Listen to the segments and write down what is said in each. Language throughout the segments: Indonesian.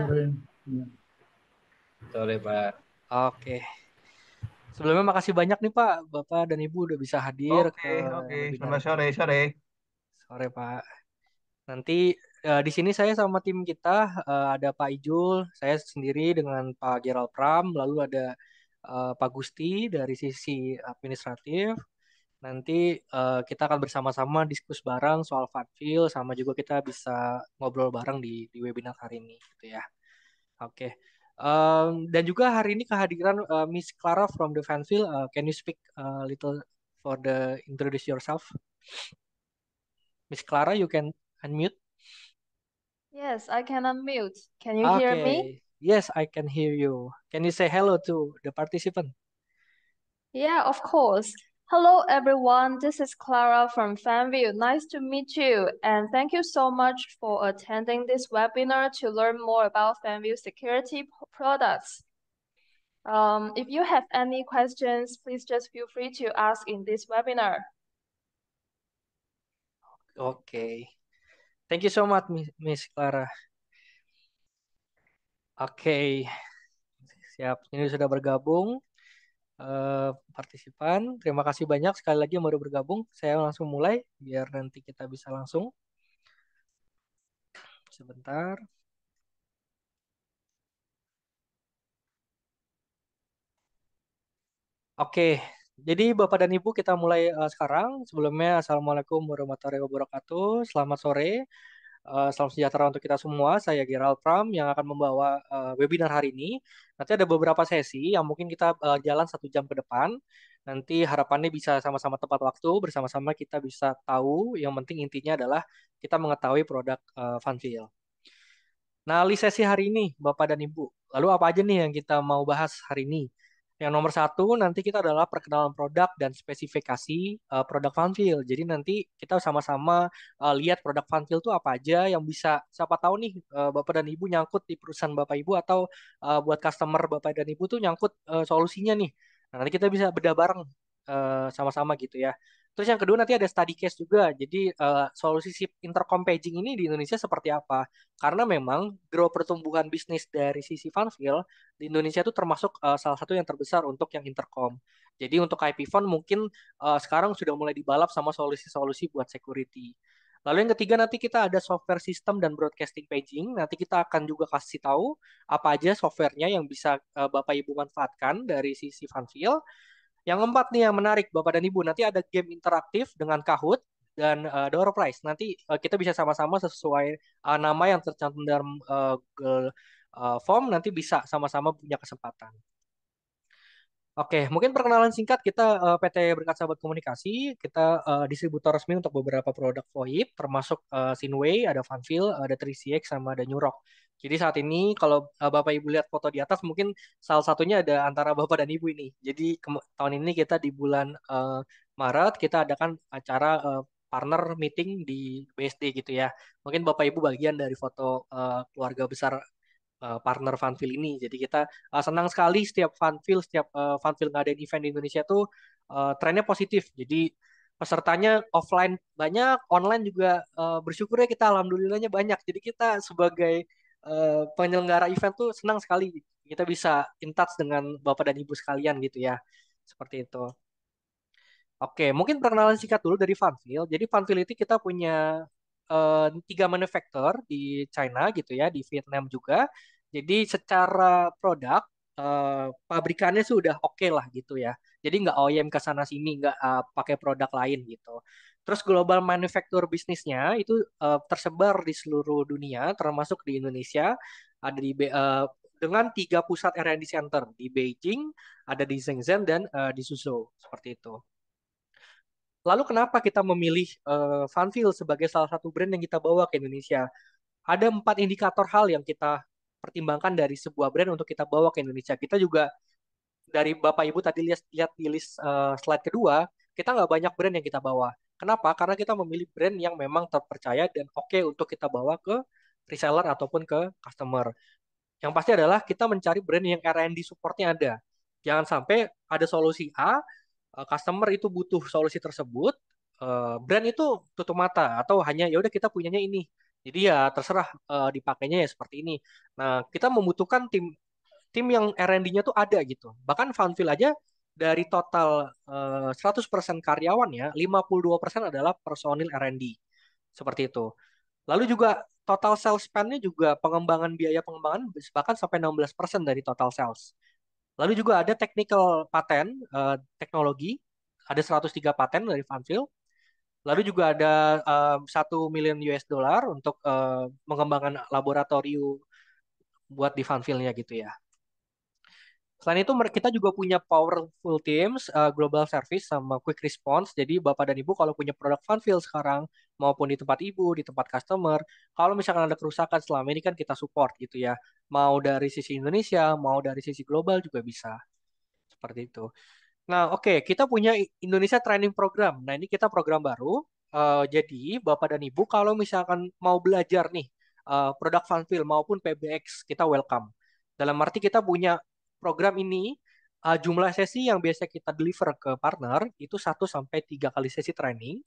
Sore. Ya. Sore, Pak. Oke. Sebelumnya makasih banyak nih Pak, Bapak dan Ibu udah bisa hadir ke Oke, oke. webinar Selamat ini. sore, sore. Sore, Pak. Nanti di sini saya sama tim kita ada Pak Ijul, saya sendiri dengan Pak Gerald Pram, lalu ada Pak Gusti dari sisi administratif. Nanti kita akan bersama-sama diskusi bareng soal Funfield, sama juga kita bisa ngobrol bareng di webinar hari ini, gitu ya. Oke. Dan juga hari ini kehadiran Miss Clara from the Fanfield. Can you speak a little for the introduce yourself? Miss Clara, you can unmute. Yes, I can unmute. Can you hear me? Okay. Yes, I can hear you. Can you say hello to the participant? Yeah, of course. Hello, everyone. This is Clara from FanView. Nice to meet you. And thank you so much for attending this webinar to learn more about FanView security products. If you have any questions, please just feel free to ask in this webinar. Okay. Thank you so much, Miss Clara. Oke, siap. Ini sudah bergabung partisipan. Terima kasih banyak sekali lagi yang baru bergabung. Saya langsung mulai biar nanti kita bisa langsung. Sebentar. Oke, jadi Bapak dan Ibu kita mulai sekarang. Sebelumnya, Assalamualaikum warahmatullahi wabarakatuh. Selamat sore, salam sejahtera untuk kita semua. Saya Gerald Pram yang akan membawa webinar hari ini. Nanti ada beberapa sesi yang mungkin kita jalan 1 jam ke depan. Nanti harapannya bisa sama-sama tepat waktu, bersama-sama kita bisa tahu. Yang penting intinya adalah kita mengetahui produk Funfield. Nah, list sesi hari ini, Bapak dan Ibu. Lalu apa aja nih yang kita mau bahas hari ini? Yang nomor satu, nanti kita adalah perkenalan produk dan spesifikasi produk Funfield. Jadi nanti kita sama-sama lihat produk Funfield itu apa aja yang bisa, siapa tahu nih Bapak dan Ibu nyangkut di perusahaan Bapak Ibu atau buat customer Bapak dan Ibu tuh nyangkut solusinya nih. Nah, nanti kita bisa bedah bareng sama-sama gitu ya. Terus yang kedua nanti ada study case juga. Jadi solusi SIP intercom paging ini di Indonesia seperti apa? Karena memang growth pertumbuhan bisnis dari sisi Funfield di Indonesia itu termasuk salah satu yang terbesar untuk yang intercom. Jadi untuk IP phone mungkin sekarang sudah mulai dibalap sama solusi-solusi buat security. Lalu yang ketiga nanti kita ada software system dan broadcasting paging. Nanti kita akan juga kasih tahu apa aja softwarenya yang bisa Bapak Ibu manfaatkan dari sisi Funfield. Yang keempat nih yang menarik Bapak dan Ibu, nanti ada game interaktif dengan Kahoot dan door prize. Nanti kita bisa sama-sama sesuai nama yang tercantum dalam Google Form, nanti bisa sama-sama punya kesempatan. Oke, mungkin perkenalan singkat kita PT Berkat Sahabat Komunikasi, kita distributor resmi untuk beberapa produk VoIP, termasuk Sinway, ada Funfield, ada 3CX, sama ada Newrock. Jadi saat ini kalau Bapak Ibu lihat foto di atas, mungkin salah satunya ada antara Bapak dan Ibu ini. Jadi tahun ini kita di bulan Maret, kita adakan acara partner meeting di BSD gitu ya. Mungkin Bapak Ibu bagian dari foto keluarga besar partner Funfield ini. Jadi kita senang sekali setiap Funfield ngadain event di Indonesia tuh trennya positif. Jadi pesertanya offline banyak, online juga bersyukur ya kita alhamdulillahnya banyak. Jadi kita sebagai penyelenggara event tuh senang sekali kita bisa in touch dengan Bapak dan Ibu sekalian gitu ya. Seperti itu. Oke, mungkin perkenalan singkat dulu dari Funfield. Jadi Funfield itu kita punya 3 manufaktur di China gitu ya, di Vietnam juga. Jadi secara produk pabrikannya sudah oke lah gitu ya. Jadi nggak OEM ke sana sini, nggak pakai produk lain gitu. Terus global manufaktur bisnisnya itu tersebar di seluruh dunia, termasuk di Indonesia. Ada dengan 3 pusat R&D center di Beijing, ada di Shenzhen dan di Suzhou seperti itu. Lalu kenapa kita memilih Funfield sebagai salah satu brand yang kita bawa ke Indonesia? Ada 4 indikator hal yang kita pertimbangkan dari sebuah brand untuk kita bawa ke Indonesia. Kita juga dari Bapak Ibu tadi lihat lihat di list slide kedua, kita nggak banyak brand yang kita bawa. Kenapa? Karena kita memilih brand yang memang terpercaya dan oke untuk kita bawa ke reseller ataupun ke customer. Yang pasti adalah kita mencari brand yang R&D supportnya ada. Jangan sampai ada solusi A, customer itu butuh solusi tersebut, brand itu tutup mata atau hanya ya udah kita punyanya ini. Jadi ya terserah dipakainya ya seperti ini. Nah, kita membutuhkan tim tim yang R&D-nya tuh ada gitu. Bahkan Funfield aja dari total 100% karyawannya, 52% adalah personil R&D. Seperti itu. Lalu juga total sales spend-nya juga pengembangan biaya pengembangan bahkan sampai 16% dari total sales. Lalu juga ada technical patent, teknologi, ada 103 paten dari Funfield. Lalu juga ada 1 miliar US dollar untuk mengembangkan laboratorium buat di Funfield-nya gitu ya. Selain itu kita juga punya powerful teams, global service sama quick response. Jadi Bapak dan Ibu kalau punya produk Funfield sekarang maupun di tempat Ibu, di tempat customer, kalau misalkan ada kerusakan selama ini kan kita support gitu ya. Mau dari sisi Indonesia, mau dari sisi global juga bisa. Seperti itu. Nah, oke, kita punya Indonesia Training Program. Nah, ini kita program baru. Jadi, Bapak dan Ibu, kalau misalkan mau belajar nih, produk Funfield maupun PBX, kita welcome. Dalam arti kita punya program ini, jumlah sesi yang biasa kita deliver ke partner, itu 1 sampai 3 kali sesi training.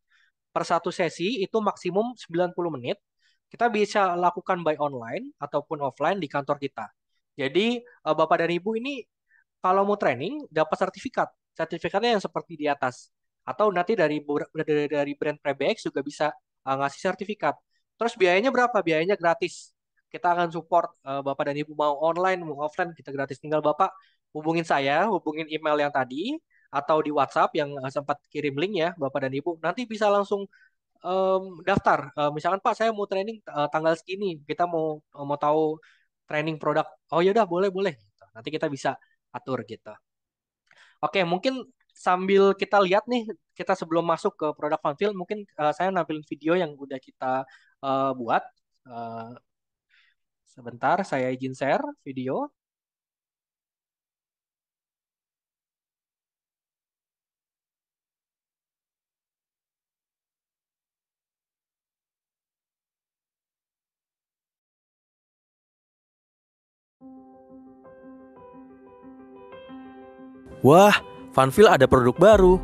Per satu sesi itu maksimum 90 menit. Kita bisa lakukan by online ataupun offline di kantor kita. Jadi, Bapak dan Ibu ini kalau mau training dapat sertifikat. Sertifikatnya yang seperti di atas. Atau nanti dari brand PBX juga bisa ngasih sertifikat. Terus biayanya berapa? Biayanya gratis. Kita akan support Bapak dan Ibu mau online, mau offline, kita gratis. Tinggal Bapak hubungin saya, hubungin email yang tadi, atau di WhatsApp yang sempat kirim link ya, Bapak dan Ibu. Nanti bisa langsung daftar. Misalkan Pak, saya mau training tanggal segini, kita mau tahu training produk. Oh yaudah, boleh boleh. Gitu. Nanti kita bisa atur gitu. Oke, mungkin sambil kita lihat nih, kita sebelum masuk ke produk Funfield, mungkin saya nampilin video yang udah kita buat. Eh, Sebentar, saya izin share video. Wah, Funfield ada produk baru.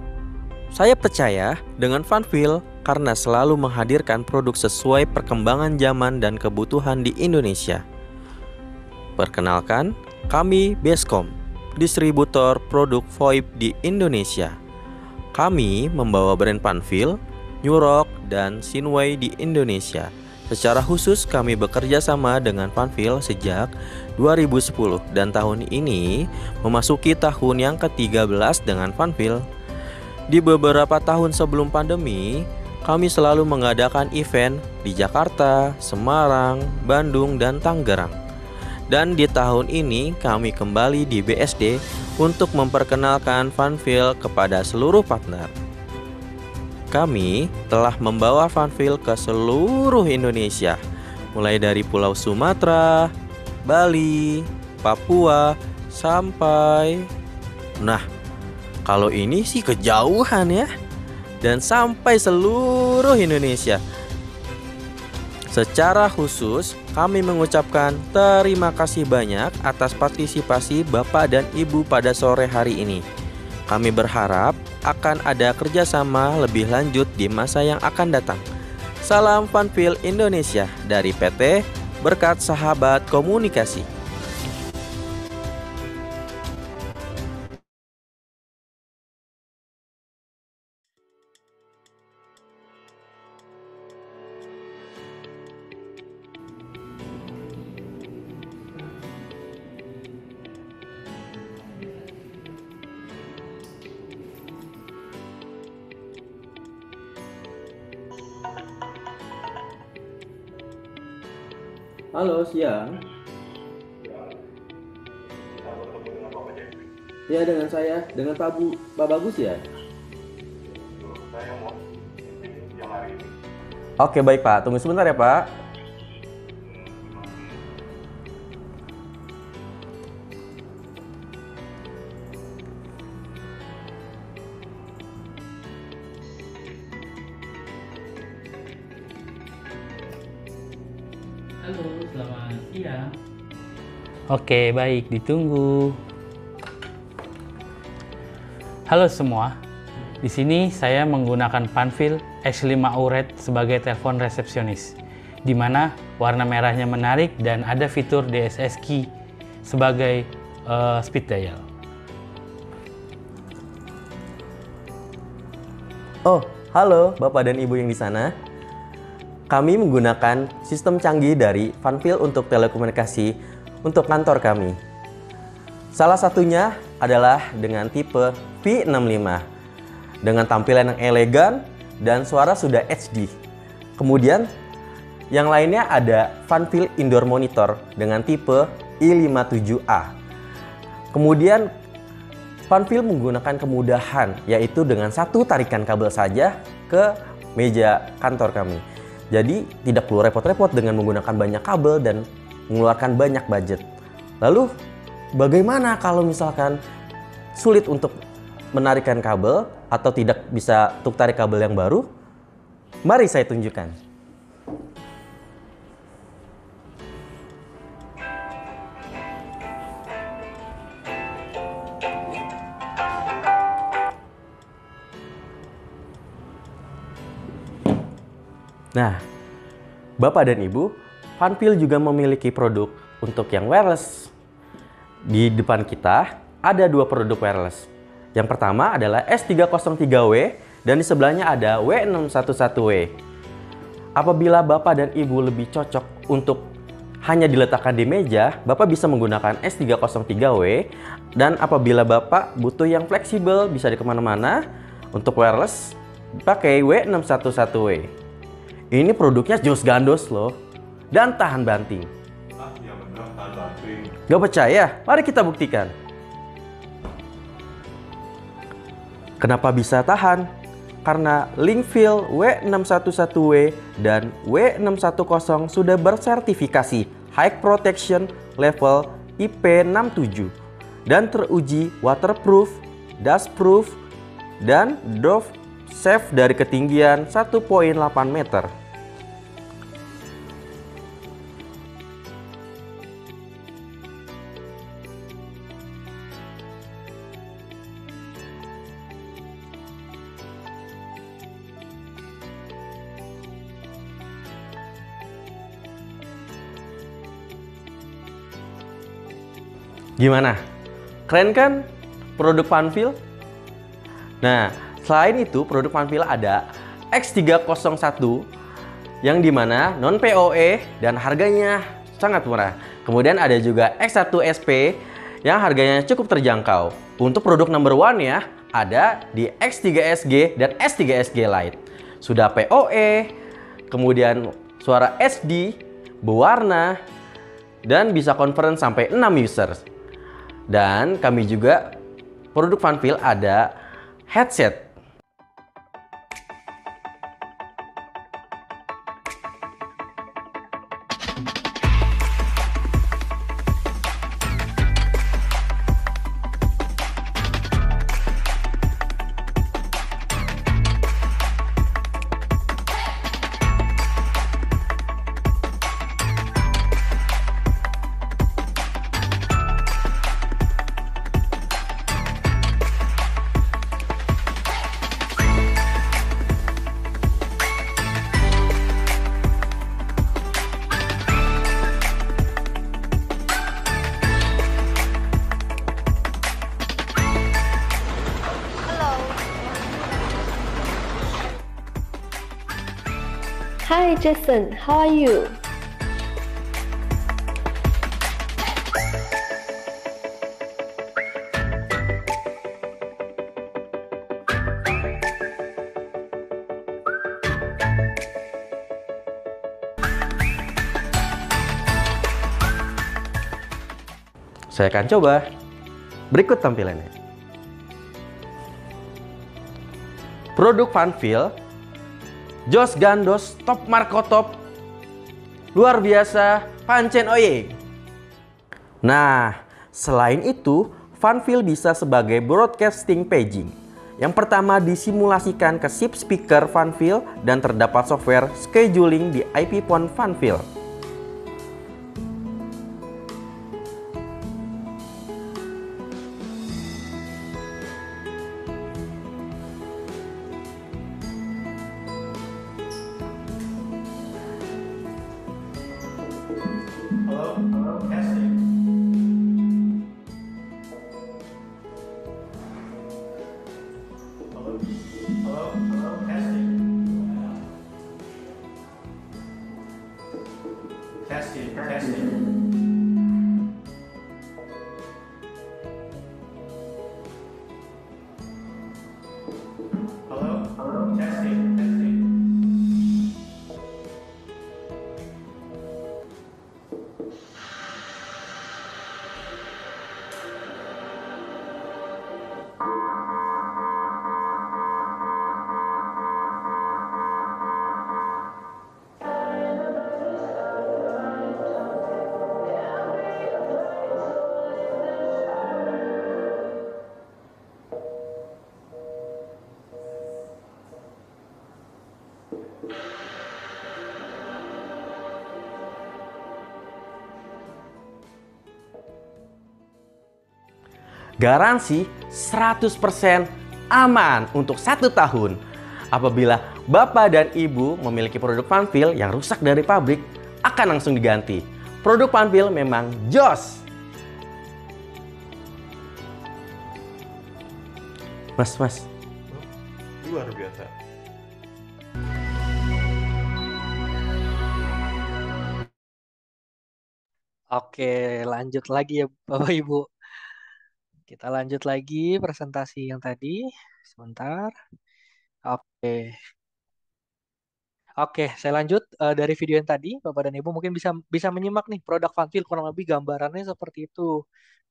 Saya percaya dengan Funfield karena selalu menghadirkan produk sesuai perkembangan zaman dan kebutuhan di Indonesia. Perkenalkan, kami Bescom, distributor produk VoIP di Indonesia. Kami membawa brand Funfield, New Rock, dan Sinway di Indonesia. Secara khusus kami bekerja sama dengan Funfield sejak 2010 dan tahun ini memasuki tahun yang ke-13 dengan Funfield. Di beberapa tahun sebelum pandemi, kami selalu mengadakan event di Jakarta, Semarang, Bandung, dan Tangerang. Dan di tahun ini kami kembali di BSD untuk memperkenalkan Funfield kepada seluruh partner. Kami telah membawa Funfield ke seluruh Indonesia, mulai dari Pulau Sumatera, Bali, Papua, sampai... Nah, kalau ini sih kejauhan ya. Dan sampai seluruh Indonesia. Secara khusus, kami mengucapkan terima kasih banyak atas partisipasi Bapak dan Ibu pada sore hari ini. Kami berharap akan ada kerjasama lebih lanjut di masa yang akan datang. Salam Funfield Indonesia dari PT Berkat Sahabat Komunikasi. Halo, siang. Ya, dengan saya, dengan Pak Bagus ya. Oke, baik Pak. Tunggu sebentar ya Pak. Halo, selamat siang. Oke, baik, ditunggu. Halo semua. Di sini saya menggunakan Funfield X5 URED sebagai telepon resepsionis. di mana warna merahnya menarik dan ada fitur DSS Key sebagai speed dial. Oh, halo Bapak dan Ibu yang di sana. Kami menggunakan sistem canggih dari Funfil untuk telekomunikasi untuk kantor kami. Salah satunya adalah dengan tipe V65 dengan tampilan yang elegan dan suara sudah HD. Kemudian yang lainnya ada Funfil Indoor Monitor dengan tipe I57A. Kemudian Funfil menggunakan kemudahan, yaitu dengan satu tarikan kabel saja ke meja kantor kami. Jadi tidak perlu repot-repot dengan menggunakan banyak kabel dan mengeluarkan banyak budget. Lalu bagaimana kalau misalkan sulit untuk menarikan kabel atau tidak bisa untuk tarik kabel yang baru? Mari saya tunjukkan. Nah, Bapak dan Ibu, Funfil juga memiliki produk untuk yang wireless. Di depan kita ada dua produk wireless. Yang pertama adalah S303W dan di sebelahnya ada W611W. Apabila Bapak dan Ibu lebih cocok untuk hanya diletakkan di meja, Bapak bisa menggunakan S303W. Dan apabila Bapak butuh yang fleksibel, bisa di kemana-mana, untuk wireless, pakai W611W. Ini produknya jos gandos loh, dan tahan banting. Iya benar, tahan banting. Gak percaya? Mari kita buktikan. Kenapa bisa tahan? Karena Linkfil W611W dan W610 sudah bersertifikasi High Protection Level IP67 dan teruji waterproof, dustproof, dan drop safe dari ketinggian 1,8 meter. Gimana? Keren kan produk Funfil? Nah, selain itu produk Funfil ada X301 yang dimana non POE dan harganya sangat murah. Kemudian ada juga X1SP yang harganya cukup terjangkau. Untuk produk number one ya, ada di X3SG dan S3SG Lite. Sudah POE, kemudian suara SD, berwarna, dan bisa conference sampai 6 users. Dan kami juga produk Funfil ada headset. Hi Jason, how are you? Saya akan coba. Berikut tampilannya. Produk Funfil jos gandos top marko top. Luar biasa, pancen oye. Nah, selain itu, Funfil bisa sebagai broadcasting paging. Yang pertama disimulasikan ke chip speaker Funfil dan terdapat software scheduling di IP phone Funfil. Garansi 100% aman untuk 1 tahun. Apabila Bapak dan Ibu memiliki produk Funfil yang rusak dari pabrik, akan langsung diganti. Produk Funfil memang jos! Mas. Luar biasa. Oke, lanjut lagi ya Bapak Ibu. Kita lanjut lagi presentasi yang tadi. Sebentar. Oke. Oke, saya lanjut dari video yang tadi, Bapak dan Ibu mungkin bisa bisa menyimak nih produk Funfil kurang lebih gambarannya seperti itu.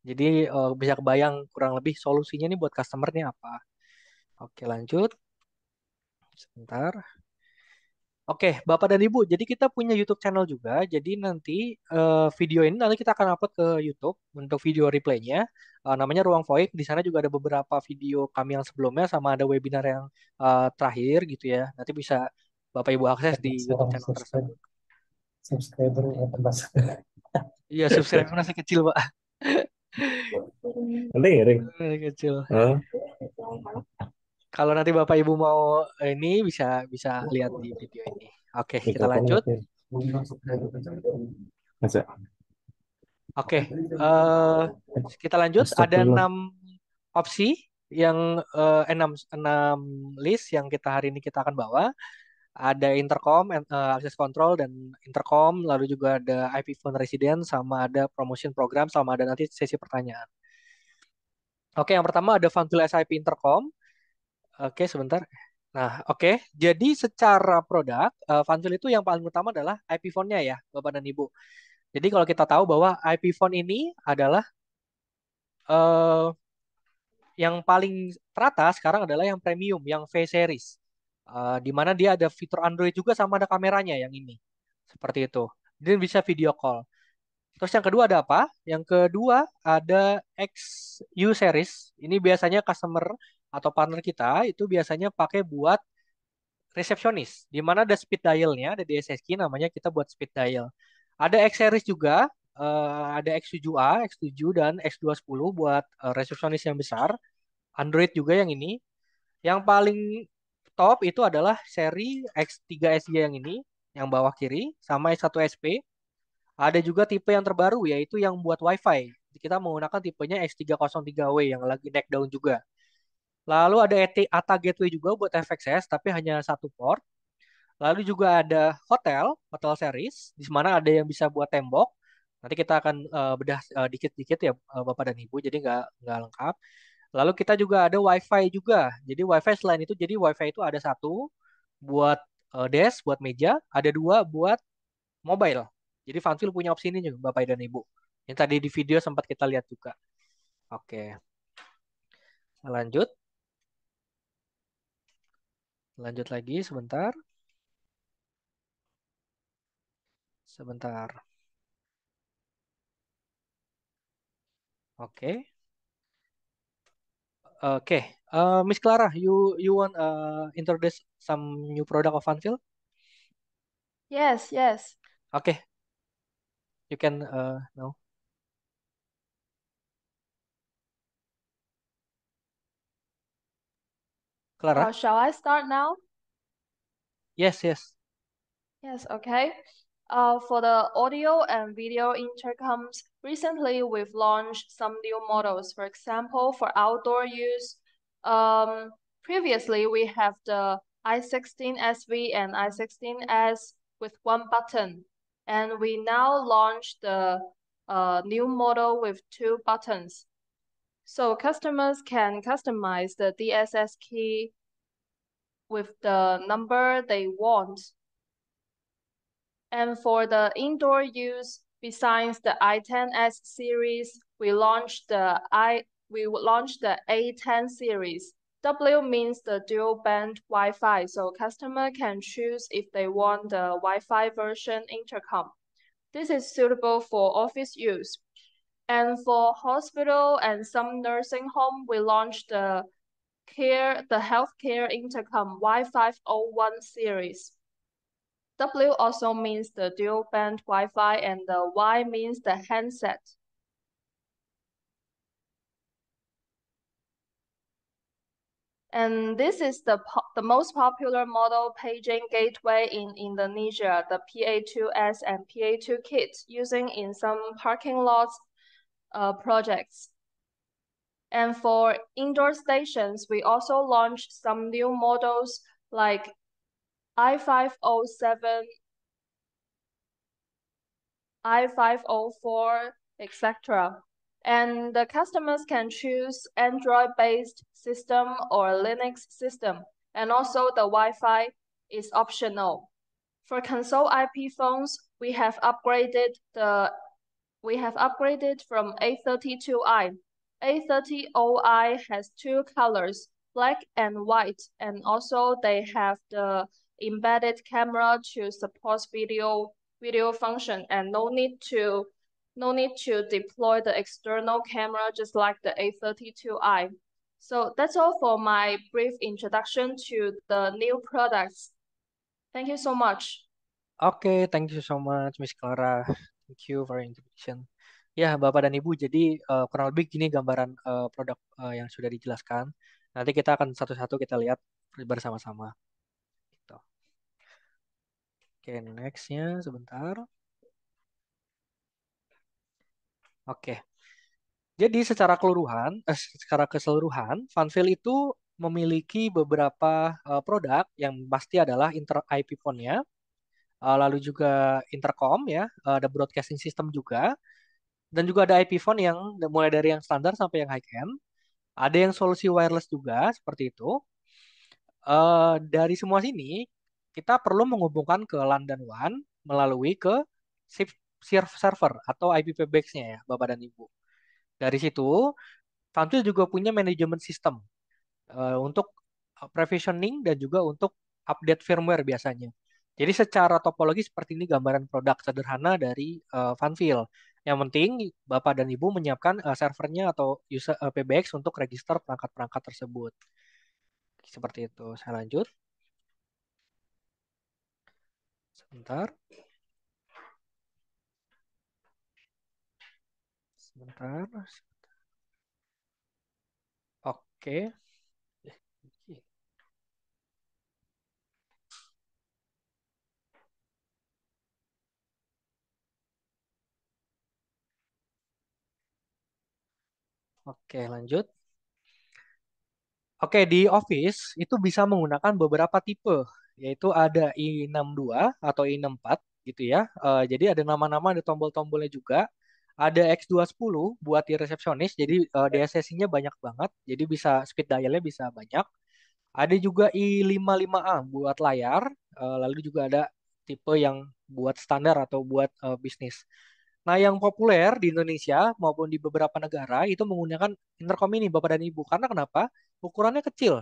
Jadi bisa kebayang kurang lebih solusinya nih buat customer nih apa. Oke, lanjut. Sebentar. Oke, Bapak dan Ibu, jadi kita punya YouTube channel juga. Jadi nanti video ini nanti kita akan upload ke YouTube untuk video replaynya. Namanya Ruang VoIP. Di sana juga ada beberapa video kami yang sebelumnya sama ada webinar yang terakhir gitu ya. Nanti bisa Bapak Ibu akses di YouTube channel tersebut. Subscriber terbatas. Iya, subscribe masih kecil, Pak. Lirik. Masih kecil. Hah? Kalau nanti Bapak Ibu mau ini bisa bisa lihat di video ini. Oke, kita lanjut. Masa? Oke, kita lanjut. Ada 6 opsi yang 6 list yang kita hari ini kita akan bawa. Ada intercom, access control dan intercom, lalu juga ada IP phone resident, sama ada promotion program, sama ada nanti sesi pertanyaan. Oke, yang pertama ada Funfil SIP intercom. Oke, sebentar. Nah, oke. Jadi secara produk, Funfil itu yang paling utama adalah IP phone-nya ya, Bapak dan Ibu. Jadi kalau kita tahu bahwa IP phone ini adalah eh, yang paling teratas sekarang adalah yang premium, yang V series. Di mana dia ada fitur Android juga sama ada kameranya yang ini. Seperti itu. Dan bisa video call. Terus yang kedua ada apa? Yang kedua ada XU series. Ini biasanya customer atau partner kita itu biasanya pakai buat resepsionis. Di mana ada speed dial-nya, ada di SSQ namanya kita buat speed dial. Ada X series juga, ada X7A, X7 dan X210 buat resepsionis yang besar. Android juga yang ini. Yang paling top itu adalah seri X3SG yang ini, yang bawah kiri, sama S1SP. Ada juga tipe yang terbaru, yaitu yang buat WiFi. Kita menggunakan tipenya X303W yang lagi naik daun juga. Lalu ada ATA Gateway juga buat FXS, tapi hanya satu port. Lalu juga ada hotel series, di mana ada yang bisa buat tembok. Nanti kita akan bedah dikit-dikit ya Bapak dan Ibu, jadi nggak lengkap. Lalu kita juga ada WiFi juga. Jadi WiFi selain itu, jadi WiFi itu ada satu buat desk, buat meja, ada dua buat mobile. Jadi Funfil punya opsi ini juga Bapak dan Ibu. Yang tadi di video sempat kita lihat juga. Oke, lanjut. Lanjut lagi sebentar. Sebentar. Oke. Oke. Miss Clara, you want introduce some new product of Funfil? Yes. Oke. You can now. Clara? Shall I start now? Yes. Yes, okay. For the audio and video intercoms, recently we've launched some new models. For example, for outdoor use, previously we have the i16SV and i16S with one button, and we now launched the new model with two buttons. So customers can customize the DSS key with the number they want. And for the indoor use, besides the i10s series, we launched the A10 series. W means the dual band Wi-Fi, so customer can choose if they want the Wi-Fi version intercom. This is suitable for office use. And for hospital and some nursing home, we launched the healthcare intercom Y501 series. W also means the dual band Wi-Fi and the Y means the handset. And this is the most popular model paging gateway in Indonesia, the PA2S and PA2 kit, using in some parking lots projects. And for indoor stations, we also launched some new models like i507, i504, etc. And the customers can choose Android-based system or Linux system. And also the Wi-Fi is optional. For console IP phones, we have upgraded from A32i. A30OI has two colors, black and white, and also they have the embedded camera to support video function, and no need to deploy the external camera just like the A32i. So that's all for my brief introduction to the new products. Thank you so much. Oke, thank you so much, Miss Clara. Thank you for your introduction. Ya, Bapak dan Ibu, jadi kurang lebih gini gambaran produk yang sudah dijelaskan. Nanti kita akan satu-satu kita lihat bersama-sama. Gitu. Oke, next-nya sebentar. Oke. Jadi secara keseluruhan, Funfil itu memiliki beberapa produk yang pasti adalah inter IP phone-nya, lalu juga intercom ya, ada broadcasting system juga. Dan juga ada IP phone yang mulai dari yang standar sampai yang high end. Ada yang solusi wireless juga seperti itu. Dari semua sini kita perlu menghubungkan ke LAN dan WAN melalui ke SIP server atau IPv6-nya ya, Bapak dan Ibu. Dari situ, Fanfil juga punya manajemen sistem untuk provisioning dan juga untuk update firmware biasanya. Jadi secara topologi seperti ini gambaran produk sederhana dari Funfil. Yang penting Bapak dan Ibu menyiapkan servernya atau user PBX untuk register perangkat-perangkat tersebut. Seperti itu. Saya lanjut. Sebentar. Oke. Oke, lanjut. Oke, di Office itu bisa menggunakan beberapa tipe, yaitu ada i62 atau i64 gitu ya. Jadi ada nama-nama, ada tombol-tombolnya juga. Ada X210 buat di resepsionis, jadi DSSC-nya banyak banget, jadi bisa speed dial-nya bisa banyak. Ada juga i55A buat layar, lalu juga ada tipe yang buat standar atau buat bisnis. Nah, yang populer di Indonesia maupun di beberapa negara itu menggunakan intercom ini, Bapak dan Ibu. Karena kenapa? Ukurannya kecil.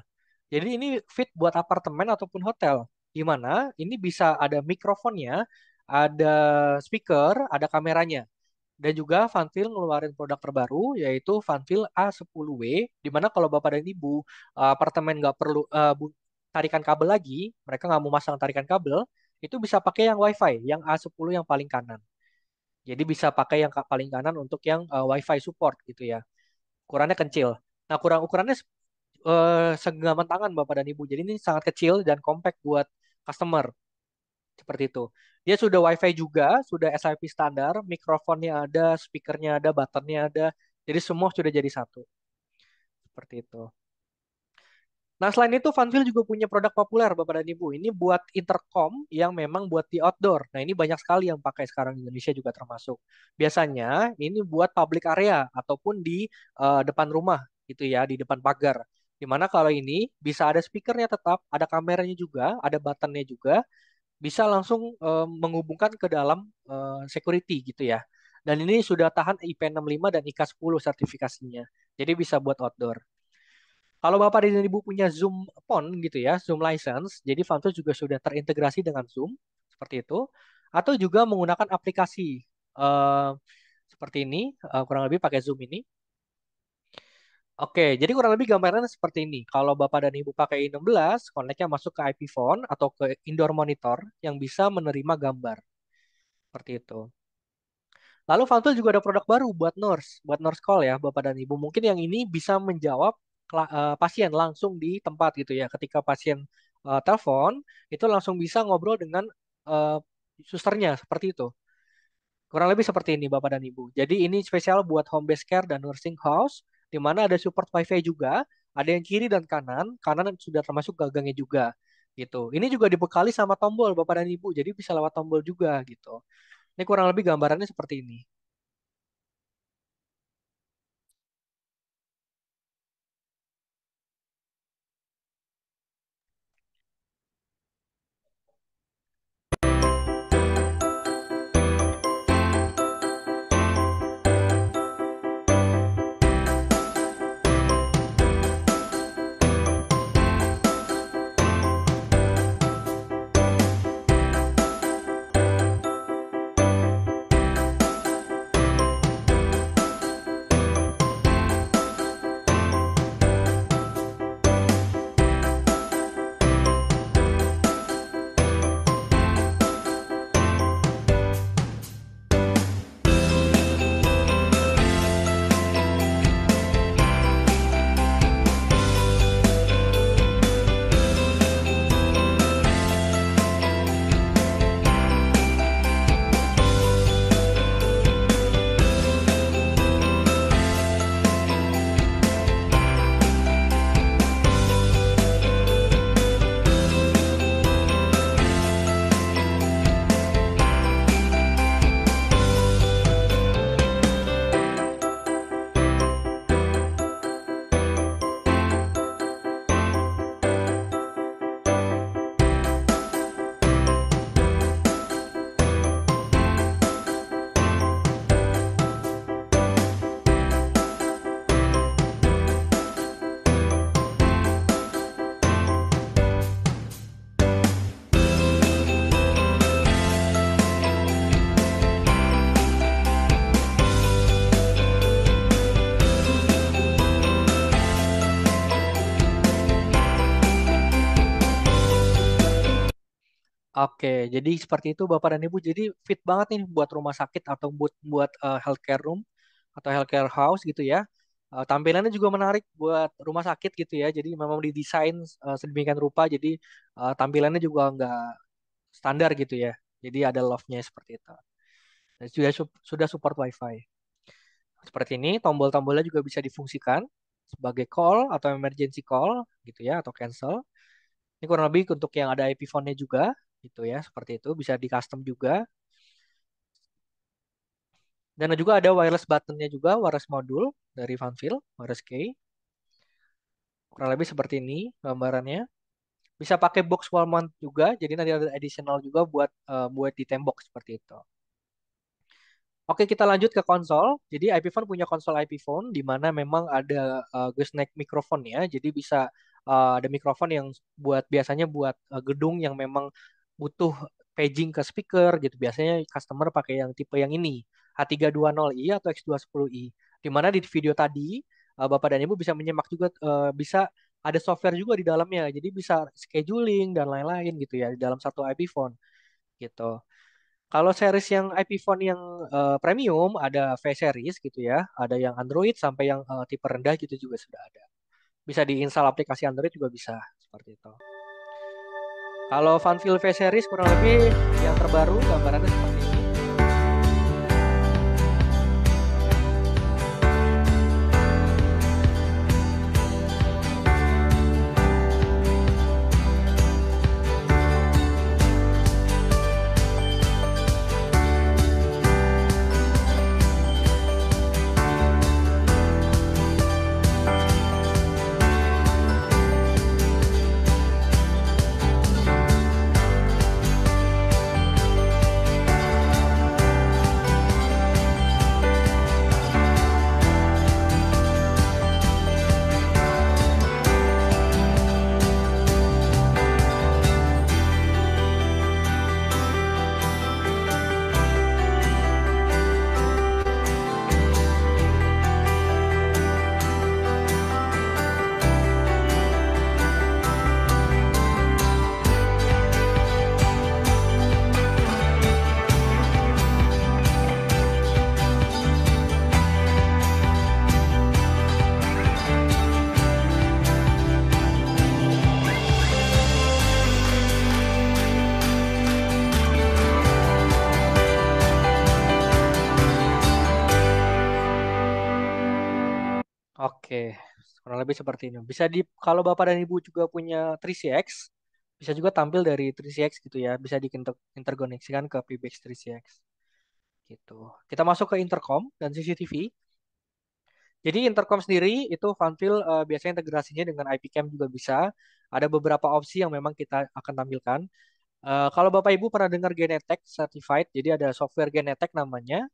Jadi ini fit buat apartemen ataupun hotel. Di mana ini bisa ada mikrofonnya, ada speaker, ada kameranya. Dan juga Funfil ngeluarin produk terbaru yaitu Funfil A10W. Di mana kalau Bapak dan Ibu apartemen nggak perlu tarikan kabel lagi, mereka nggak mau masang tarikan kabel, itu bisa pakai yang WiFi, yang A10 yang paling kanan. Jadi bisa pakai yang paling kanan untuk yang WiFi support gitu ya. Ukurannya kecil. Nah, ukurannya segenggaman tangan Bapak dan Ibu. Jadi ini sangat kecil dan compact buat customer. Seperti itu. Dia sudah WiFi juga, sudah SIP standar, mikrofonnya ada, speakernya ada, buttonnya ada. Jadi semua sudah jadi satu. Seperti itu. Nah, selain itu, Funfil juga punya produk populer, Bapak dan Ibu. Ini buat intercom yang memang buat di outdoor. Nah, ini banyak sekali yang pakai sekarang di Indonesia juga termasuk. Biasanya, ini buat public area ataupun di depan rumah, gitu ya, di depan pagar. Dimana kalau ini bisa ada speakernya tetap, ada kameranya juga, ada buttonnya juga, bisa langsung menghubungkan ke dalam security, gitu ya. Dan ini sudah tahan IP65 dan IK10 sertifikasinya. Jadi bisa buat outdoor. Kalau Bapak dan Ibu punya Zoom Phone gitu ya, Zoom license, jadi Funfil juga sudah terintegrasi dengan Zoom seperti itu, atau juga menggunakan aplikasi eh, seperti ini, kurang lebih pakai Zoom ini. Oke, jadi kurang lebih gambarannya seperti ini. Kalau Bapak dan Ibu pakai i16, connect-nya masuk ke IP phone atau ke indoor monitor yang bisa menerima gambar. Seperti itu. Lalu Funfil juga ada produk baru buat Nurse Call ya, Bapak dan Ibu. Mungkin yang ini bisa menjawab pasien langsung di tempat gitu ya. Ketika pasien telepon, itu langsung bisa ngobrol dengan uh, susternya seperti itu. Kurang lebih seperti ini Bapak dan Ibu. Jadi ini spesial buat home based care dan nursing house, di mana ada support wifi juga, ada yang kiri dan kanan, kanan sudah termasuk gagangnya juga gitu. Ini juga dibekali sama tombol Bapak dan Ibu, jadi bisa lewat tombol juga gitu. Ini kurang lebih gambarannya seperti ini. Oke, jadi seperti itu Bapak dan Ibu. Jadi fit banget nih buat rumah sakit atau buat healthcare room atau healthcare house gitu ya. Tampilannya juga menarik buat rumah sakit gitu ya. Jadi memang didesain sedemikian rupa. Jadi tampilannya juga nggak standar gitu ya. Jadi ada loft-nya seperti itu. Dan sudah support WiFi. Seperti ini, tombol-tombolnya juga bisa difungsikan sebagai call atau emergency call gitu ya atau cancel. Ini kurang lebih untuk yang ada IP phone-nya juga gitu ya, seperti itu bisa di custom juga. Dan juga ada wireless button-nya juga, wireless modul dari Fanfil, wireless key. Kurang lebih seperti ini gambarannya. Bisa pakai box wall mount juga, jadi nanti ada additional juga buat di tembok seperti itu. Oke, kita lanjut ke konsol. Jadi IP phone punya konsol IP phone di mana memang ada gooseneck mikrofon ya. Jadi bisa ada mikrofon yang biasanya buat gedung yang memang butuh paging ke speaker gitu. Biasanya customer pakai yang tipe yang ini, H320i atau X210i. Di mana di video tadi Bapak dan Ibu bisa menyimak juga bisa ada software juga di dalamnya. Jadi bisa scheduling dan lain-lain gitu ya di dalam satu IP phone gitu. Kalau series yang IP phone yang premium ada V series gitu ya, ada yang Android sampai yang tipe rendah gitu juga sudah ada. Bisa diinstal aplikasi Android juga bisa seperti itu. Kalau Funfeel V series kurang lebih yang terbaru gambarannya seperti ini. Oke, kurang lebih seperti ini. Bisa di kalau Bapak dan Ibu juga punya 3CX, bisa juga tampil dari 3CX gitu ya. Bisa diinterkoneksikan ke PBX 3CX gitu. Kita masuk ke intercom dan CCTV. Jadi intercom sendiri itu Funfield biasanya integrasinya dengan IP cam juga bisa. Ada beberapa opsi yang memang kita akan tampilkan. Kalau Bapak Ibu pernah dengar Genetec Certified, jadi ada software Genetec namanya.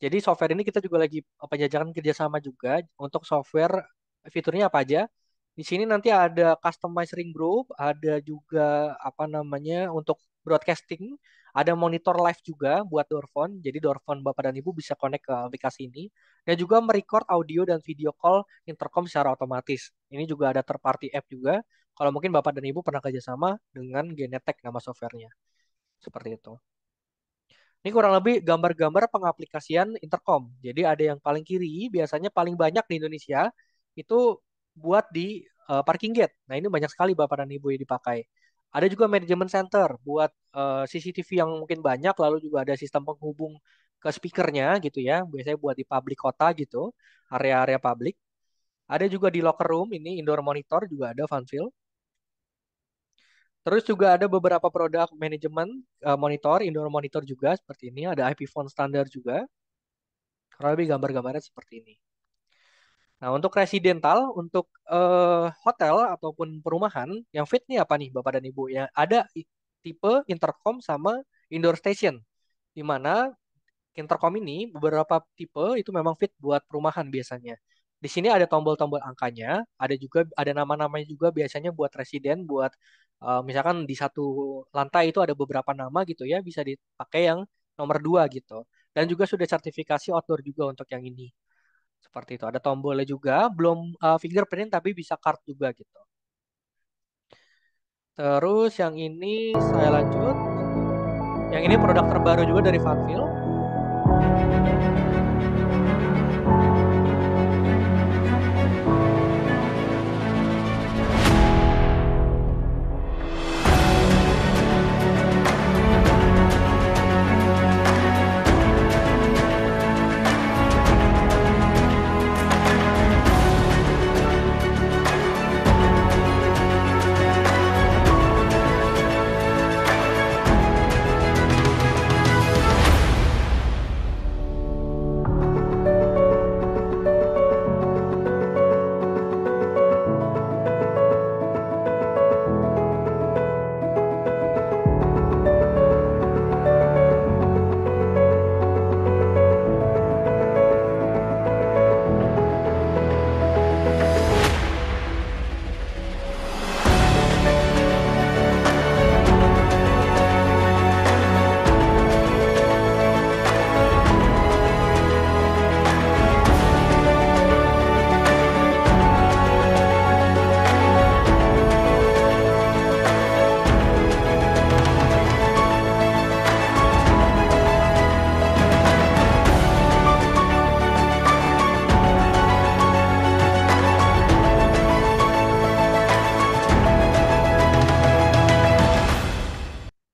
Jadi software ini kita juga lagi penjajakan kerjasama juga untuk software fiturnya apa aja. Di sini nanti ada customize ring group, ada juga apa namanya untuk broadcasting, ada monitor live juga buat door phone. Jadi door phone Bapak dan Ibu bisa connect ke aplikasi ini dan juga merecord audio dan video call intercom secara otomatis. Ini juga ada third party app juga. Kalau mungkin Bapak dan Ibu pernah kerjasama dengan Genetec nama softwarenya. Seperti itu. Ini kurang lebih gambar-gambar pengaplikasian intercom. Jadi ada yang paling kiri, biasanya paling banyak di Indonesia itu buat di parking gate. Nah ini banyak sekali Bapak dan Ibu yang dipakai. Ada juga manajemen center buat CCTV yang mungkin banyak, lalu juga ada sistem penghubung ke speakernya gitu ya. Biasanya buat di publik kota gitu, area-area publik. Ada juga di locker room, ini indoor monitor juga ada Funfield. Terus juga ada beberapa produk manajemen monitor, indoor monitor juga seperti ini. Ada IP phone standar juga. Kurang lebih gambar-gambarnya seperti ini. Nah, untuk residental, untuk hotel ataupun perumahan, yang fit nih apa nih Bapak dan Ibu? Ya, ada tipe intercom sama indoor station. Di mana intercom ini beberapa tipe itu memang fit buat perumahan biasanya. Di sini ada tombol-tombol angkanya, ada juga ada nama-namanya juga biasanya buat residen, buat misalkan di satu lantai itu ada beberapa nama gitu ya, bisa dipakai yang nomor dua gitu. Dan juga sudah sertifikasi outdoor juga untuk yang ini. Seperti itu. Ada tombolnya juga, belum fingerprint tapi bisa card juga gitu. Terus yang ini saya lanjut. Yang ini produk terbaru juga dari Funfield.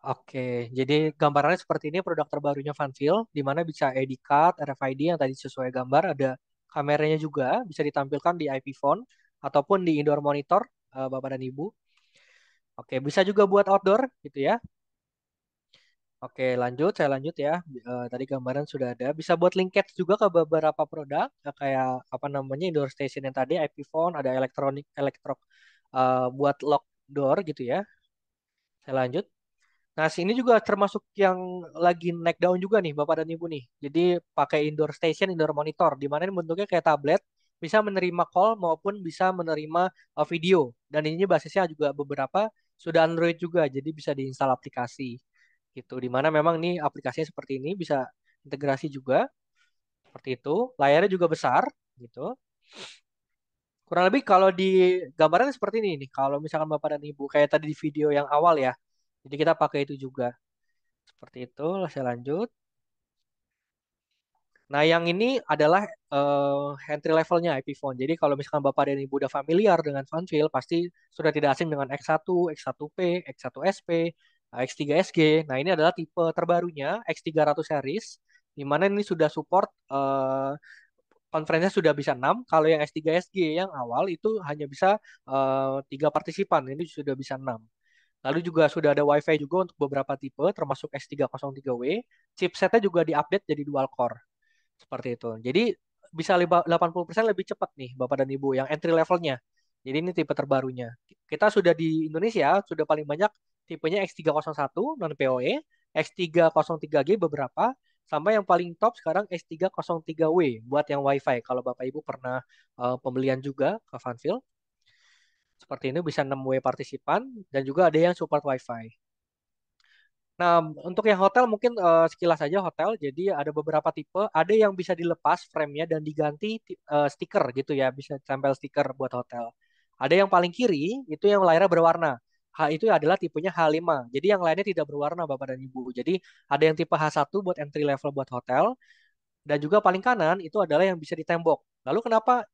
Oke, jadi gambarannya seperti ini produk terbarunya Funfield, di mana bisa ID card, RFID yang tadi sesuai gambar, ada kameranya juga, bisa ditampilkan di IP phone ataupun di indoor monitor, Bapak dan Ibu. Oke, bisa juga buat outdoor gitu ya. Oke, lanjut, saya lanjut ya. Tadi gambaran sudah ada. Bisa buat linkage juga ke beberapa produk, kayak apa namanya indoor station yang tadi, IP phone, ada elektronik, buat lock door gitu ya. Saya lanjut. Nah, sini juga termasuk yang lagi naik daun juga nih, Bapak dan Ibu nih. Jadi pakai indoor station, indoor monitor, di mana ini bentuknya kayak tablet, bisa menerima call maupun bisa menerima video. Dan ini basisnya juga beberapa sudah Android juga, jadi bisa diinstal aplikasi gitu. Di mana memang nih aplikasinya seperti ini bisa integrasi juga seperti itu. Layarnya juga besar gitu. Kurang lebih kalau di gambaran seperti ini nih. Kalau misalkan Bapak dan Ibu kayak tadi di video yang awal ya. Jadi kita pakai itu juga. Seperti itu, saya lanjut. Nah, yang ini adalah entry levelnya IP phone. Jadi kalau misalkan Bapak dan Ibu udah familiar dengan Funfield, pasti sudah tidak asing dengan X1, X1P, X1SP, X3SG. Nah, ini adalah tipe terbarunya X300 series, di mana ini sudah support conference-nya sudah bisa 6. Kalau yang S3 SG yang awal itu hanya bisa 3 partisipan. Ini sudah bisa 6. Lalu juga sudah ada WiFi juga untuk beberapa tipe, termasuk S303W. Chipsetnya juga diupdate jadi dual core. Seperti itu. Jadi bisa 80% lebih cepat nih Bapak dan Ibu yang entry levelnya. Jadi ini tipe terbarunya. Kita sudah di Indonesia sudah paling banyak tipenya X301 non PoE, X303G beberapa, sampai yang paling top sekarang S303W buat yang WiFi. Kalau Bapak Ibu pernah pembelian juga ke Funfield, seperti ini bisa 6W partisipan dan juga ada yang support WiFi. Nah, untuk yang hotel mungkin sekilas saja hotel. Jadi ada beberapa tipe, ada yang bisa dilepas frame-nya dan diganti stiker gitu ya, bisa tempel stiker buat hotel. Ada yang paling kiri itu yang layarnya berwarna. Itu adalah tipenya H5. Jadi yang lainnya tidak berwarna Bapak dan Ibu. Jadi ada yang tipe H1 buat entry level buat hotel dan juga paling kanan itu adalah yang bisa ditembok. Lalu kenapa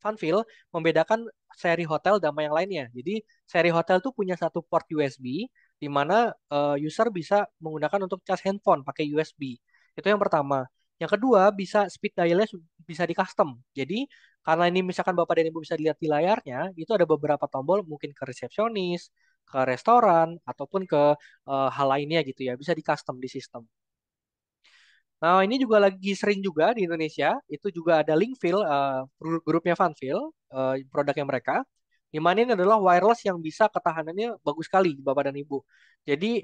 Funfield membedakan seri hotel sama yang lainnya? Jadi seri hotel tuh punya satu port USB di mana user bisa menggunakan untuk cas handphone pakai USB. Itu yang pertama. Yang kedua, bisa speed dialnya bisa di custom. Jadi karena ini misalkan Bapak dan Ibu bisa lihat di layarnya, itu ada beberapa tombol mungkin ke resepsionis, ke restoran, ataupun ke hal lainnya gitu ya. Bisa di custom di sistem. Nah, ini juga lagi sering juga di Indonesia. Itu juga ada Linkfeel, grupnya Funfeel, produknya mereka. Di mana ini adalah wireless yang bisa ketahanannya bagus sekali, Bapak dan Ibu. Jadi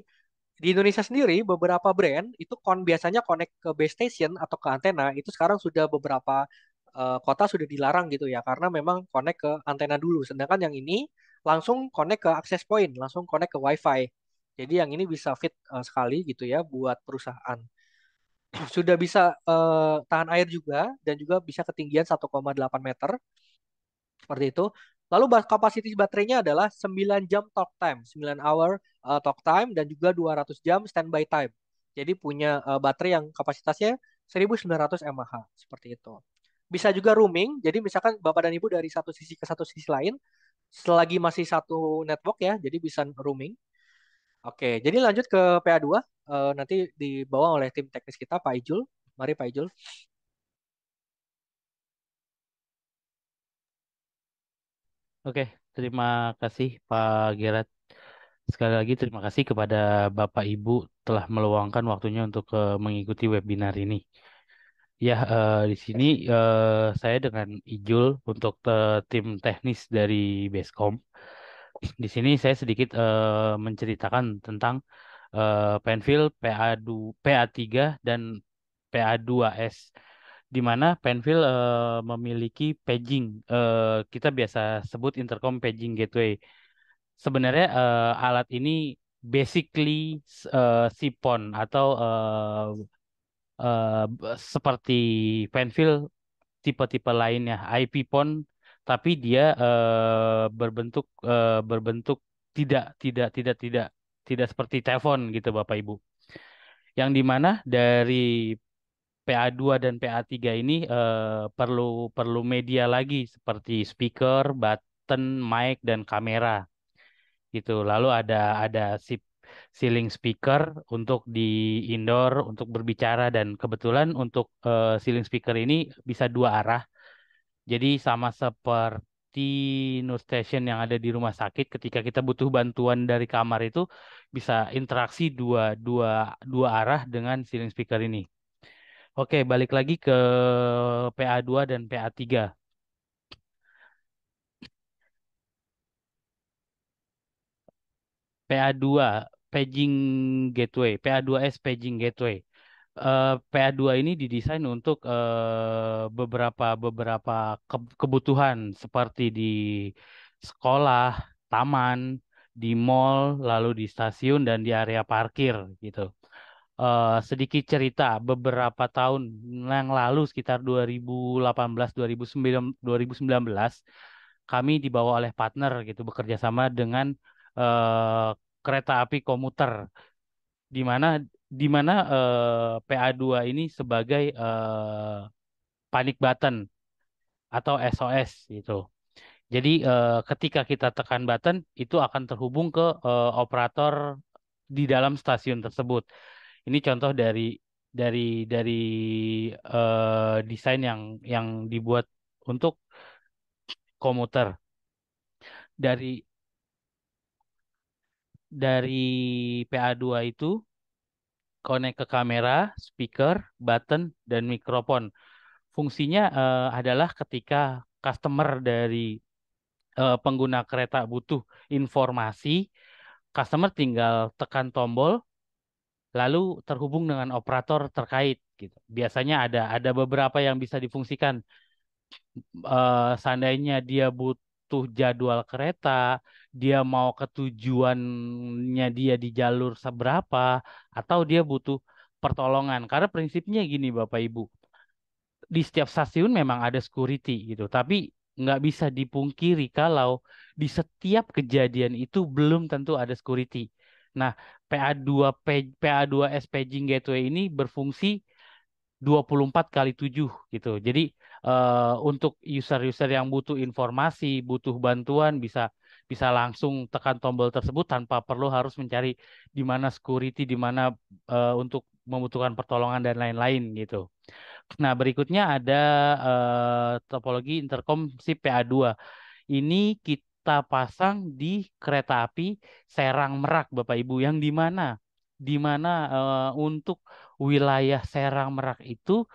di Indonesia sendiri beberapa brand itu biasanya connect ke base station atau ke antena itu sekarang sudah beberapa kota sudah dilarang gitu ya karena memang connect ke antena dulu. Sedangkan yang ini langsung connect ke access point, langsung connect ke WiFi. Jadi yang ini bisa fit sekali gitu ya buat perusahaan. Sudah bisa tahan air juga dan juga bisa ketinggian 1,8 meter seperti itu. Lalu kapasitas baterainya adalah 9 jam talk time, 9 hour talk time dan juga 200 jam standby time. Jadi punya baterai yang kapasitasnya 1900 mAh seperti itu. Bisa juga roaming, jadi misalkan Bapak dan Ibu dari satu sisi ke satu sisi lain, selagi masih satu network ya, jadi bisa roaming. Oke, jadi lanjut ke PA2, nanti dibawa oleh tim teknis kita, Pak Ijul. Mari Pak Ijul. Oke, terima kasih Pak Gerard. Sekali lagi terima kasih kepada Bapak Ibu telah meluangkan waktunya untuk mengikuti webinar ini. Ya, di sini saya dengan Ijul untuk tim teknis dari Basecom. Di sini saya sedikit menceritakan tentang Penfield PA3 dan PA2S, di mana Penfield memiliki paging, kita biasa sebut intercom paging gateway. Sebenarnya alat ini basically SIPON atau seperti Penfield tipe-tipe lainnya, IP PON, tapi dia berbentuk tidak seperti telepon gitu Bapak Ibu. Yang dimana dari PA2 dan PA3 ini perlu perlu media lagi seperti speaker, button, mic dan kamera gitu. Lalu ada ceiling speaker untuk di indoor untuk berbicara, dan kebetulan untuk ceiling speaker ini bisa dua arah. Jadi sama seperti Nur Station yang ada di rumah sakit, ketika kita butuh bantuan dari kamar itu bisa interaksi dua dua dua arah dengan ceiling speaker ini. Oke, balik lagi ke PA2 dan PA3. PA2 paging gateway, PA2S paging gateway. PA2 ini didesain untuk beberapa beberapa kebutuhan seperti di sekolah, taman, di mall, lalu di stasiun dan di area parkir gitu. Sedikit cerita, beberapa tahun yang lalu sekitar 2018-2019 kami dibawa oleh partner gitu, bekerja sama dengan kereta api komuter, di mana PA2 ini sebagai panic button atau SOS gitu. Jadi ketika kita tekan button itu akan terhubung ke operator di dalam stasiun tersebut. Ini contoh dari dari desain yang dibuat untuk komuter. Dari dari PA2 itu connect ke kamera, speaker, button, dan mikrofon. Fungsinya adalah ketika customer dari pengguna kereta butuh informasi, customer tinggal tekan tombol, lalu terhubung dengan operator terkait gitu. Biasanya ada beberapa yang bisa difungsikan. Seandainya dia butuh jadwal kereta, dia mau ke tujuannya dia di jalur seberapa, atau dia butuh pertolongan. Karena prinsipnya gini Bapak Ibu, di setiap stasiun memang ada security gitu, tapi nggak bisa dipungkiri kalau di setiap kejadian itu belum tentu ada security. Nah, PA2S Paging Gateway ini berfungsi 24 kali 7 gitu. Jadi untuk user-user yang butuh informasi, butuh bantuan bisa bisa langsung tekan tombol tersebut tanpa perlu harus mencari di mana security, di mana untuk membutuhkan pertolongan dan lain-lain gitu. Nah, berikutnya ada topologi intercom si PA2. Ini kita pasang di kereta api Serang Merak, Bapak Ibu, yang di mana untuk wilayah Serang Merak itu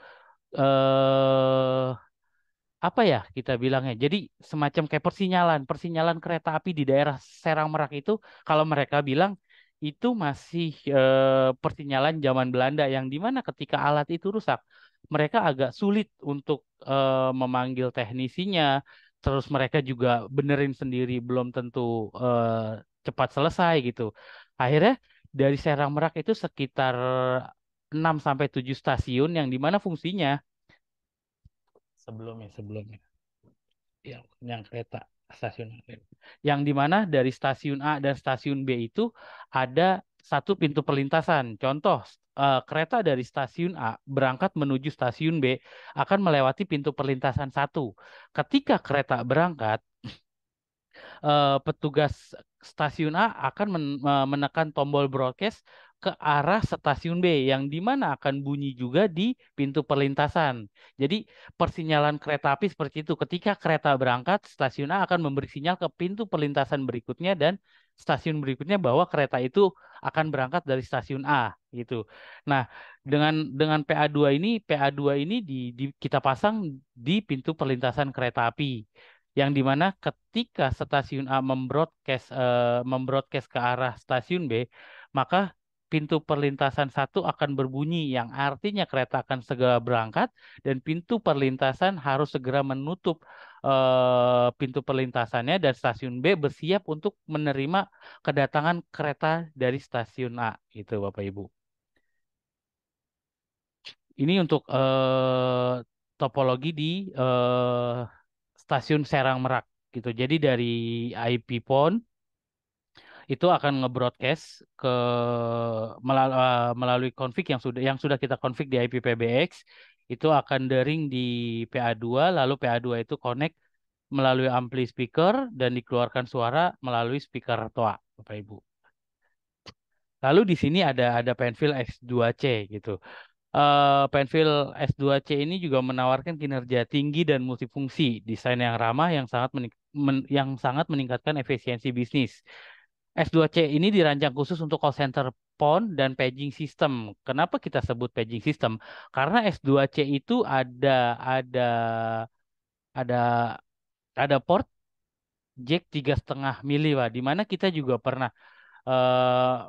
eh apa ya kita bilangnya? Jadi semacam kayak persinyalan kereta api di daerah Serang Merak itu kalau mereka bilang itu masih persinyalan zaman Belanda yang dimana ketika alat itu rusak, mereka agak sulit untuk memanggil teknisinya, terus mereka juga benerin sendiri belum tentu cepat selesai gitu. Akhirnya dari Serang Merak itu sekitar 6 sampai 7 stasiun yang dimana fungsinya sebelumnya yang kereta stasiun A. Yang dimana dari stasiun A dan stasiun B itu ada satu pintu perlintasan. Contoh, kereta dari stasiun A berangkat menuju stasiun B akan melewati pintu perlintasan satu. Ketika kereta berangkat, petugas stasiun A akan menekan tombol broadcast ke arah stasiun B yang dimana akan bunyi juga di pintu perlintasan. Jadi persinyalan kereta api seperti itu. Ketika kereta berangkat, stasiun A akan memberi sinyal ke pintu perlintasan berikutnya dan stasiun berikutnya bahwa kereta itu akan berangkat dari stasiun A gitu. Nah, dengan PA2 ini kita pasang di pintu perlintasan kereta api yang dimana ketika stasiun A membroadcast ke arah stasiun B, maka pintu perlintasan satu akan berbunyi yang artinya kereta akan segera berangkat dan pintu perlintasan harus segera menutup pintu perlintasannya dan stasiun B bersiap untuk menerima kedatangan kereta dari stasiun A itu Bapak Ibu. Ini untuk topologi di stasiun Serang Merak gitu. Jadi dari IP PON itu akan nge-broadcast melalui config yang sudah kita config di IP PBX itu akan daring di PA2 lalu PA2 itu connect melalui ampli speaker dan dikeluarkan suara melalui speaker TOA Bapak Ibu. Lalu di sini ada Penfield X2C gitu. Penfield S2C ini juga menawarkan kinerja tinggi dan multifungsi, desain yang ramah yang sangat meningkatkan efisiensi bisnis. S2C ini dirancang khusus untuk call center PON dan paging system. Kenapa kita sebut paging system? Karena S2C itu ada ada port jack 3,5 mili, Pak, di mana kita juga pernah eh,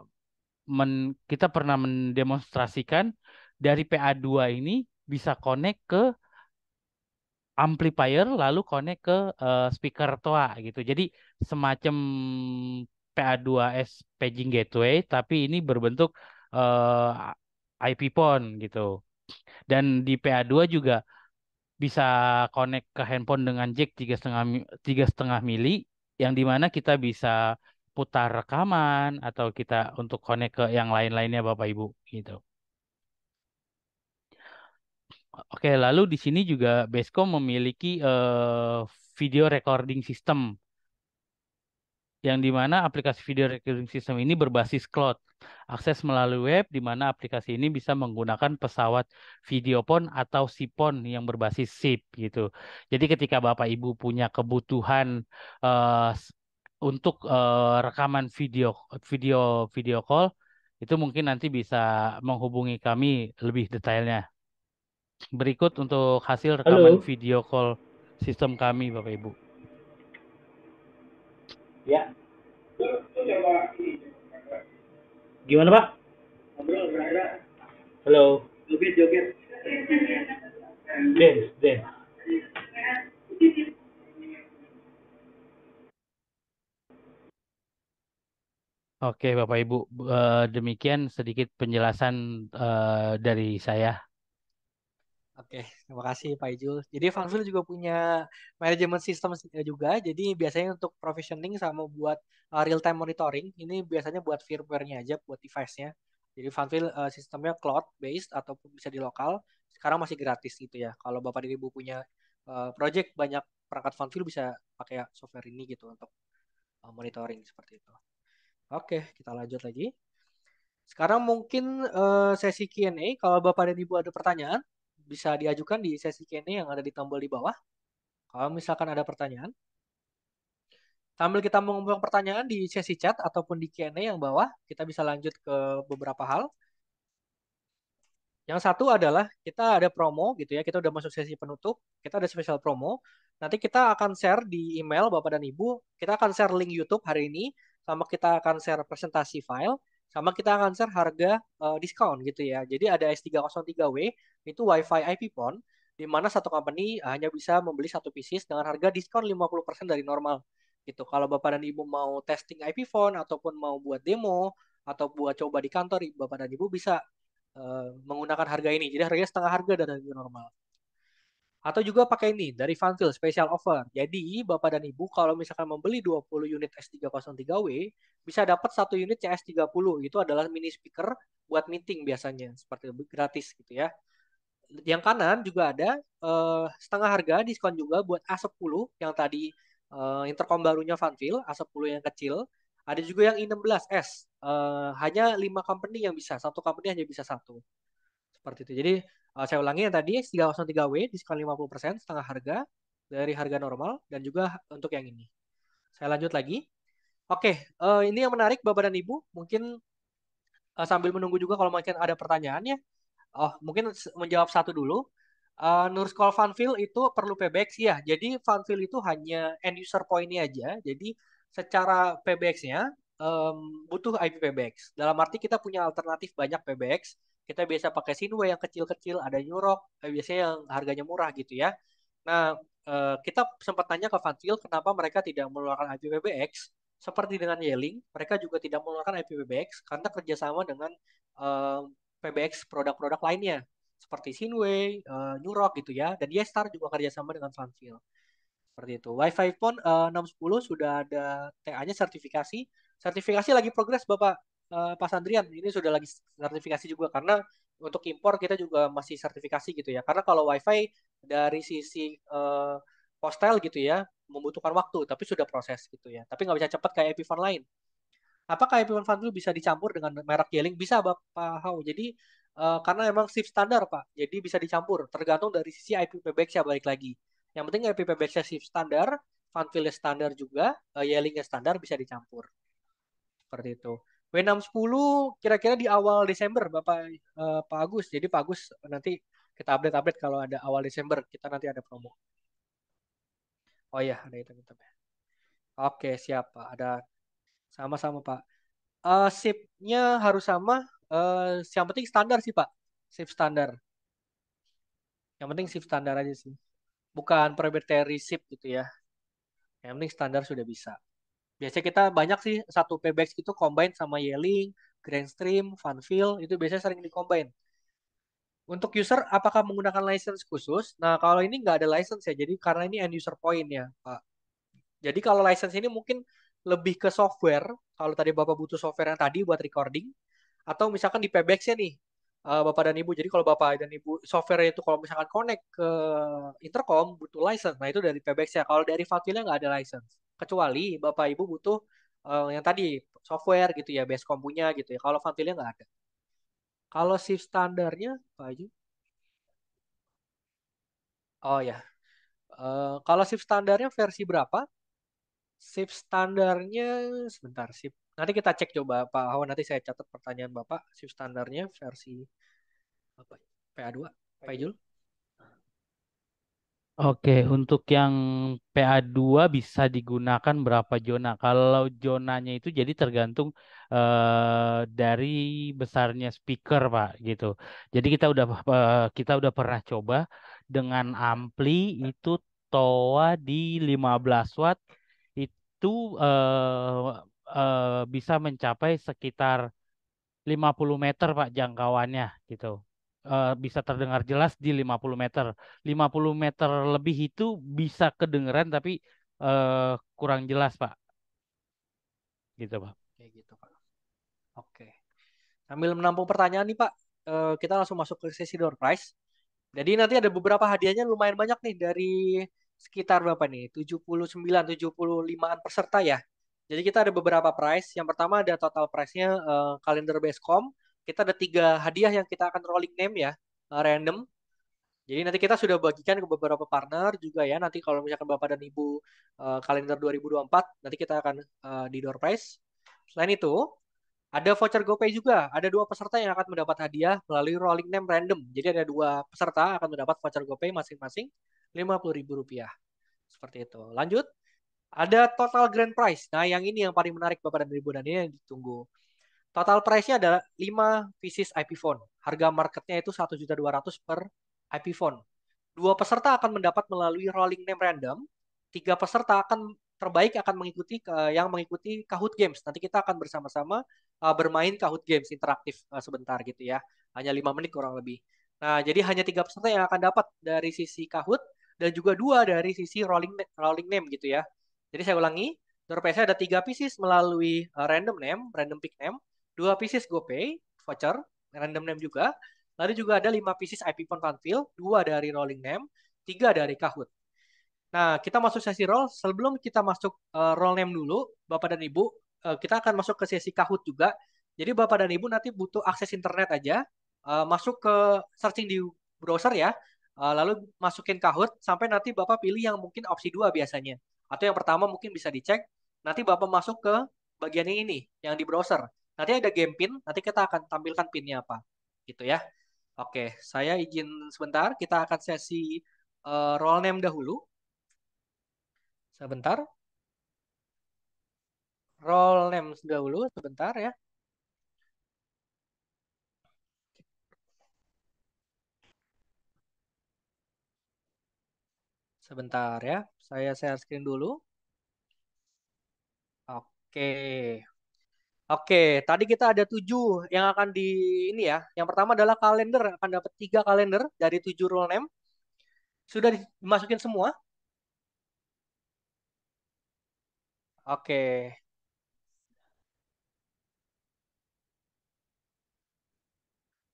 kita pernah mendemonstrasikan dari PA2 ini bisa connect ke amplifier lalu connect ke speaker TOA gitu. Jadi semacam PA2S Paging Gateway tapi ini berbentuk IP PON gitu. Dan di PA2 juga bisa connect ke handphone dengan jack 3,5 mili yang dimana kita bisa putar rekaman atau kita untuk connect ke yang lain-lainnya Bapak Ibu gitu. Oke, lalu di sini juga Basecom memiliki video recording system. yang dimana aplikasi video recording system ini berbasis cloud. Akses melalui web, di mana aplikasi ini bisa menggunakan pesawat videophone atau sipon yang berbasis SIP gitu. Jadi ketika Bapak Ibu punya kebutuhan eh, s- untuk rekaman video video video call, itu mungkin nanti bisa menghubungi kami lebih detailnya. Berikut untuk hasil rekaman Halo, video call sistem kami, Bapak Ibu. ya, gimana Pak? Halo, dance, dance. Oke, Bapak Ibu, demikian sedikit penjelasan dari saya. Oke, terima kasih Pak Ijul. Jadi Funfil juga punya manajemen sistem juga. Jadi biasanya untuk provisioning sama buat real time monitoring, ini biasanya buat firmware-nya aja, buat device-nya. Jadi Funfil sistemnya cloud based ataupun bisa di lokal. Sekarang masih gratis gitu ya. Kalau Bapak dan Ibu punya project banyak perangkat Funfil bisa pakai software ini gitu untuk monitoring seperti itu. Oke, kita lanjut lagi. Sekarang mungkin sesi Q&A. Kalau Bapak dan Ibu ada pertanyaan, bisa diajukan di sesi Q&A yang ada di tombol di bawah. Kalau misalkan ada pertanyaan, sambil kita mengumpulkan pertanyaan di sesi chat ataupun di Q&A yang bawah, kita bisa lanjut ke beberapa hal. Yang satu adalah kita ada promo gitu ya, kita udah masuk sesi penutup, kita ada spesial promo. Nanti kita akan share di email Bapak dan Ibu, kita akan share link YouTube hari ini, sama kita akan share presentasi file, sama kita akan share harga diskon gitu ya. Jadi ada S303W, itu WiFi IP phone, di mana satu company hanya bisa membeli satu pieces dengan harga diskon 50% dari normal. Gitu. Kalau Bapak dan Ibu mau testing IP phone ataupun mau buat demo atau buat coba di kantor, Bapak dan Ibu bisa menggunakan harga ini. Jadi harganya setengah harga dari harga normal. Atau juga pakai ini dari Funfield Special Offer. Jadi Bapak dan Ibu kalau misalkan membeli 20 unit S303W bisa dapat satu unit CS30. Itu adalah mini speaker buat meeting biasanya seperti itu gratis gitu ya. Yang kanan juga ada setengah harga diskon juga buat A10 yang tadi intercom barunya Funfield A10 yang kecil. Ada juga yang i16S. Hanya 5 company yang bisa, satu company hanya bisa satu. Seperti itu. Jadi saya ulangi yang tadi 303W diskon 50% setengah harga dari harga normal dan juga untuk yang ini. Saya lanjut lagi. Oke, ini yang menarik Bapak dan Ibu. Mungkin sambil menunggu juga kalau mungkin ada pertanyaannya. Oh, mungkin menjawab satu dulu. Nurse Funfield itu perlu PBX ya. Jadi Funfield itu hanya end user point-nya aja. Jadi secara PBX-nya butuh IP PBX. Dalam arti kita punya alternatif banyak PBX. Kita biasa pakai Sinway yang kecil-kecil, ada Nurok, biasanya yang harganya murah gitu ya. Nah, kita sempat tanya ke Funfield kenapa mereka tidak mengeluarkan IP PBX. Seperti dengan Yelling, mereka juga tidak mengeluarkan IP PBX karena kerjasama dengan eh, PBX produk-produk lainnya seperti Sinway, Nurok gitu ya, dan Yestar juga kerjasama dengan Funfield. Seperti itu. Wi-Fi phone 610 sudah ada TA-nya sertifikasi. Sertifikasi lagi progres Bapak Pak Sandrian. Ini sudah lagi sertifikasi juga karena untuk impor kita juga masih sertifikasi gitu ya. Karena kalau Wi-Fi dari sisi postel gitu ya membutuhkan waktu, tapi sudah proses gitu ya. Tapi nggak bisa cepat kayak Epiphone lain. Apakah IP Funfield bisa dicampur dengan merek Yeling? Bisa, Pak Hau. Jadi karena memang shift standar, Pak. Jadi bisa dicampur. Tergantung dari sisi IPv6 ya balik lagi. Yang penting IPv6 shift standar, Funfield standar juga, Yeling standar bisa dicampur. Seperti itu. W610 kira-kira di awal Desember, Pak Agus. Jadi Pak Agus nanti kita update-update kalau ada awal Desember. Kita nanti ada promo. Oh iya, ada hitam-hitamnya. Oke, siap, Pak. Ada sama-sama, Pak. Shift-nya harus sama. Yang penting standar sih Pak. Shift standar. Yang penting shift standar aja sih. Bukan proprietary shift gitu ya. Yang penting standar sudah bisa. Biasanya kita banyak sih satu PBX itu combine sama Yelling, Grandstream, Funfield. Itu biasanya sering di-combine. Untuk user apakah menggunakan license khusus? Nah kalau ini nggak ada license ya. Jadi karena ini end user point ya Pak. Jadi kalau license ini mungkin lebih ke software. Kalau tadi Bapak butuh software yang tadi buat recording. Atau misalkan di PBX ya nih, Bapak dan Ibu. Jadi kalau Bapak dan Ibu software itu kalau misalkan connect ke intercom butuh license. Nah itu dari PBX ya. Kalau dari Fakilnya nggak ada license. Kecuali Bapak Ibu butuh yang tadi software gitu ya, Basecamp punya gitu ya. Kalau Funfil-nya nggak ada. Kalau shift standarnya, Pak Aju? Oh ya, kalau shift standarnya versi berapa? Shift standarnya sebentar, shift. Nanti kita cek coba Pak Awan, nanti saya catat pertanyaan Bapak. Shift standarnya versi apa? PA2, Pak Ijul? Oke, untuk yang PA2 bisa digunakan berapa zona? Kalau zonanya itu jadi tergantung dari besarnya speaker, Pak, gitu. Jadi kita udah pernah coba dengan ampli itu TOA di 15 watt itu bisa mencapai sekitar 50 meter Pak jangkauannya gitu. Bisa terdengar jelas di 50 meter. 50 meter lebih itu bisa kedengeran tapi kurang jelas Pak. Gitu Pak. Kayak gitu Pak. Oke. Sambil menampung pertanyaan nih Pak, kita langsung masuk ke sesi door prize. Jadi nanti ada beberapa hadiahnya lumayan banyak nih dari sekitar berapa nih? 79, 75-an peserta ya. Jadi kita ada beberapa prize. Yang pertama ada total prize-nya kalender Basecom. Kita ada 3 hadiah yang kita akan rolling name ya, random. Jadi nanti kita sudah bagikan ke beberapa partner juga ya. Nanti kalau misalkan Bapak dan Ibu kalender 2024, nanti kita akan di door prize. Selain itu, ada voucher GoPay juga. Ada 2 peserta yang akan mendapat hadiah melalui rolling name random. Jadi ada 2 peserta akan mendapat voucher GoPay masing-masing Rp50.000. Seperti itu. Lanjut. Ada total grand prize. Nah, yang ini yang paling menarik Bapak dan Ibu dan ini yang ditunggu. Total price-nya adalah 5 pieces IP phone. Harga marketnya itu 1.200.000 per IP phone. 2 peserta akan mendapat melalui rolling name random. 3 peserta akan terbaik akan mengikuti Kahoot Games. Nanti kita akan bersama-sama bermain Kahoot Games interaktif sebentar gitu ya. Hanya 5 menit kurang lebih. Nah, jadi hanya 3 peserta yang akan dapat dari sisi Kahoot dan juga 2 dari sisi rolling name gitu ya. Jadi saya ulangi, door prize ada 3 pieces melalui random pick name, 2 pieces GoPay, voucher, random name juga. Lalu juga ada 5 pieces IP Phone Funfield, 2 dari rolling name, 3 dari Kahoot. Nah, kita masuk sesi roll. Sebelum kita masuk roll name dulu, Bapak dan Ibu, kita akan masuk ke sesi Kahoot juga. Jadi Bapak dan Ibu nanti butuh akses internet aja, masuk ke searching di browser ya, lalu masukin Kahoot, sampai nanti Bapak pilih yang mungkin opsi 2 biasanya. Atau yang pertama mungkin bisa dicek, nanti Bapak masuk ke bagian ini, yang di browser. Nanti ada game pin, nanti kita akan tampilkan pinnya apa. Gitu ya. Oke, saya izin sebentar, kita akan sesi roll name dahulu. Sebentar. Roll name dahulu sebentar ya. Sebentar ya. Saya share screen dulu. Oke. Oke, tadi kita ada 7 yang akan di ini ya. Yang pertama adalah kalender, akan dapat 3 kalender dari 7 roll name. Sudah dimasukin semua? Oke.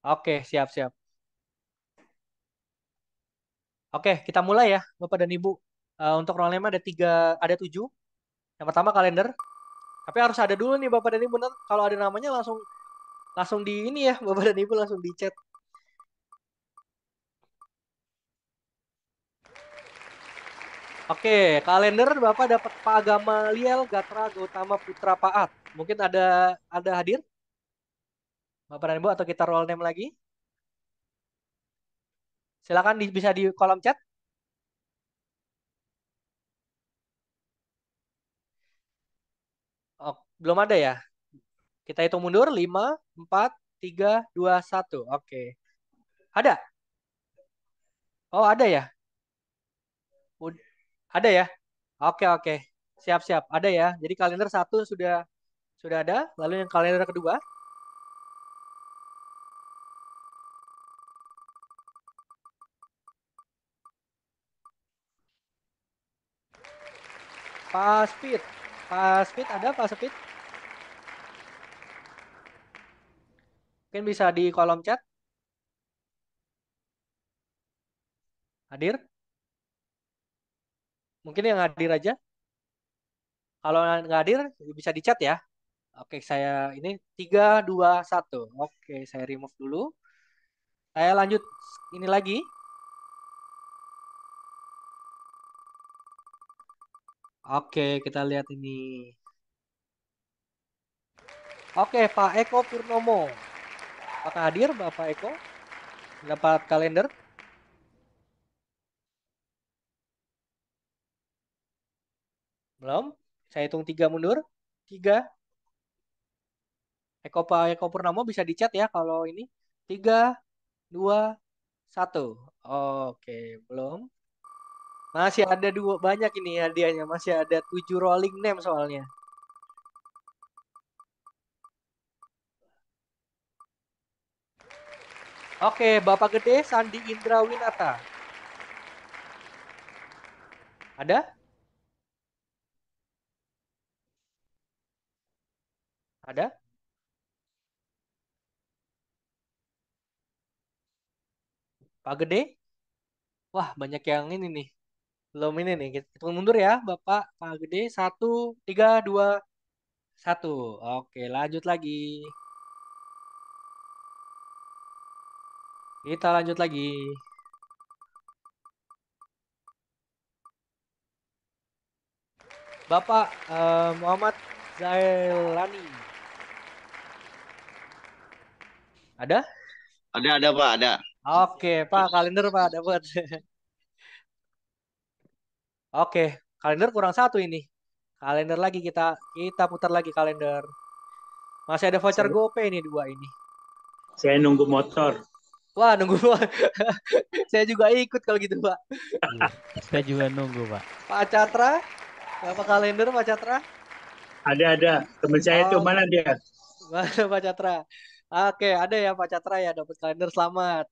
Oke, siap-siap. Oke, kita mulai ya, Bapak dan Ibu. Untuk roll name ada 7. Yang pertama kalender. Tapi harus ada dulu nih Bapak dan Ibu. Kalau ada namanya langsung langsung di ini ya, Bapak dan Ibu langsung di chat. Oke, kalender Bapak dapat Pak Gamaliel Gatra Gautama Putra Paat. Mungkin ada hadir? Bapak dan Ibu atau kita roll name lagi? Silakan bisa di kolom chat. Oh, belum ada ya? Kita hitung mundur 5, 4, 3, 2, 1. Oke. Ada? Oh, ada ya? Ada ya? Oke, oke. Siap-siap. Ada ya. Jadi kalender 1 sudah ada. Lalu yang kalender kedua? Pak Speed. Pak Speed ada Pak Speed? Mungkin bisa di kolom chat. Hadir? Mungkin yang hadir aja. Kalau nggak hadir bisa di chat ya. Oke, saya ini 3, 2, 1. Oke, saya remove dulu. Saya lanjut ini lagi. Oke, kita lihat ini. Oke, Pak Eko Purnomo. Apakah hadir Bapak Eko? Dapat kalender? Belum? Saya hitung 3 mundur. 3. Pak Eko Purnomo bisa di chat ya kalau ini. 3, 2, 1. Oke, belum. Masih ada dua banyak ini hadiahnya. Masih ada 7 rolling name soalnya. Oke, Bapak Gede Sandi Indra Winata. Ada? Ada? Pak Gede? Wah, banyak yang ini nih. Belum ini nih. Kita hitung mundur ya, Bapak. Pak Gede. 1, 3, 2, 1. Oke, lanjut lagi. Kita lanjut lagi. Bapak Muhammad Zailani. Ada? Ada Pak, ada. Oke, Pak, kalender Pak dapat. Oke, kalender kurang satu ini. Kalender lagi kita putar lagi kalender. Masih ada voucher GoPay nih dua ini. Saya nunggu motor. Wah, nunggu. Saya juga ikut kalau gitu, Pak. Iya, saya juga nunggu, Pak. Pak Catra, apa kalender Pak Catra? Ada. Teman saya tuh mana dia? Mana Pak Catra? Oke, ada ya Pak Catra ya dapat kalender, selamat.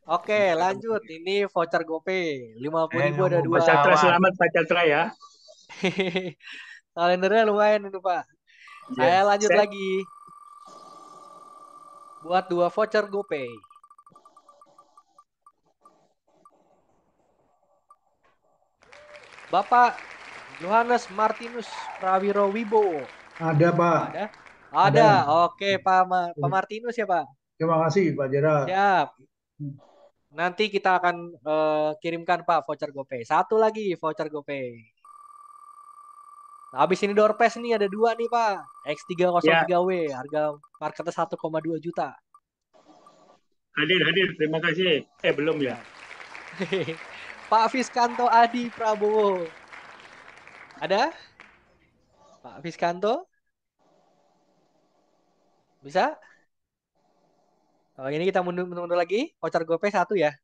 Oke, lanjut. Ini voucher GoPay 50.000 ada dua. Pak Catra selamat Pak Catra ya. Kalendernya lumayan itu Pak. Saya lanjut lagi. Buat 2 voucher GoPay. Bapak Johannes Martinus Prawiro Wibowo. Ada, Pak. Ada. Oke, Pak Martinus ya, Pak. Terima kasih, Pak Gerald. Siap. Nanti kita akan kirimkan Pak voucher GoPay. Satu lagi voucher GoPay. Nah, habis ini door prize nih ada 2 nih Pak. X303W harga marketnya 1,2 juta. Hadir. Terima kasih. Belum ya. Pak Fiskanto Adi Prabowo. Ada? Pak Fiskanto? Bisa? Oh, ini kita mundur lagi. Voucher GoPay 1 ya.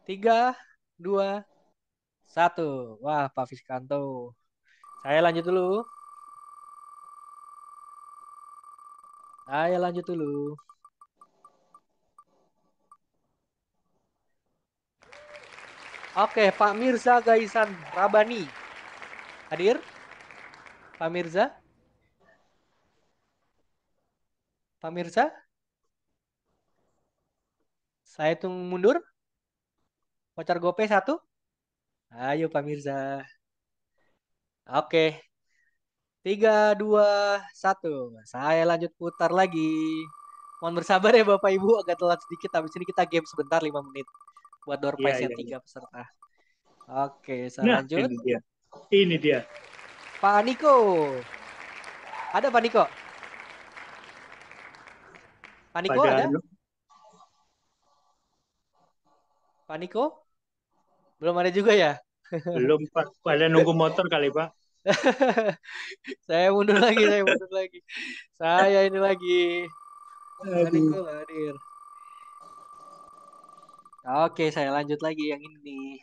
3, 2, 1. Wah, Pak Fiskanto. Saya lanjut dulu. Oke, Pak Mirza Gaisan Rabani. Hadir? Pak Mirza? Pak Mirza? Saya tunggu mundur. Voucher GoPay 1. Ayo Pak Mirza. Oke. 3, 2, 1. Saya lanjut putar lagi. Mohon bersabar ya Bapak Ibu, agak telat sedikit. Habis ini kita game sebentar 5 menit. Buat door prize-nya 3 peserta. Oke, saya lanjut. Ini dia. Pak Niko. Ada Pak Niko? Pak Niko ada? Pak Niko? Belum ada juga ya? Belum Pak. Pada nunggu motor kali Pak. Saya mundur lagi. Saya ini lagi. Pak Niko nggak hadir. Oke, saya lanjut lagi yang ini.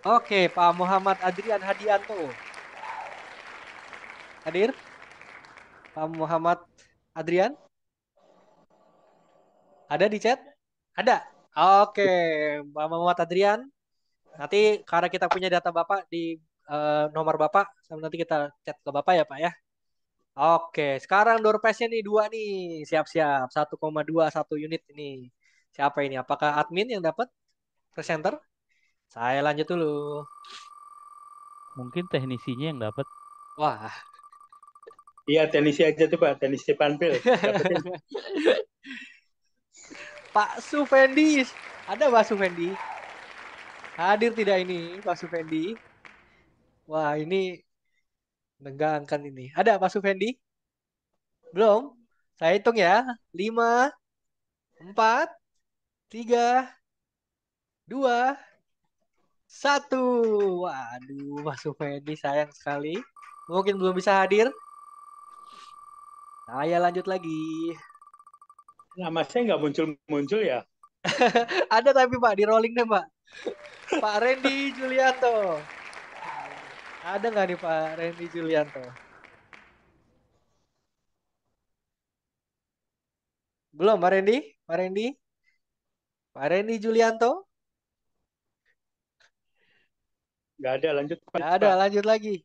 Oke, Pak Muhammad Adrian Hadianto. Hadir? Pak Muhammad Adrian? Ada di chat? Ada. Oke, Pak Muhammad Adrian. Nanti karena kita punya data Bapak di nomor Bapak, nanti kita chat ke Bapak ya Pak ya. Oke, sekarang door prize-nya nih 2 nih. Siap-siap. 1,21 unit ini. Siapa ini? Apakah admin yang dapat? Presenter? Saya lanjut dulu. Mungkin teknisinya yang dapat. Wah. Iya, teknisi aja tuh Pak, teknisi panpil. Dapetin. Pak Sufendi. Ada Pak Sufendi? Hadir tidak ini Pak Sufendi? Wah, ini menegangkan ini. Ada Pak Sufendi? Belum? Saya hitung ya. 5, 4, 3, 2, 1. Waduh, Pak Sufendi sayang sekali. Mungkin belum bisa hadir. Saya lanjut lagi. Nama saya nggak muncul-muncul ya. Ada tapi Pak, di rolling deh Pak. Pak Randy Julianto. Ada nggak nih Pak Randy Julianto? Belum Pak Randy? Pak Randy? Pak Randy Julianto? Nggak ada, lanjut Nggak ada, Pak. lanjut lagi.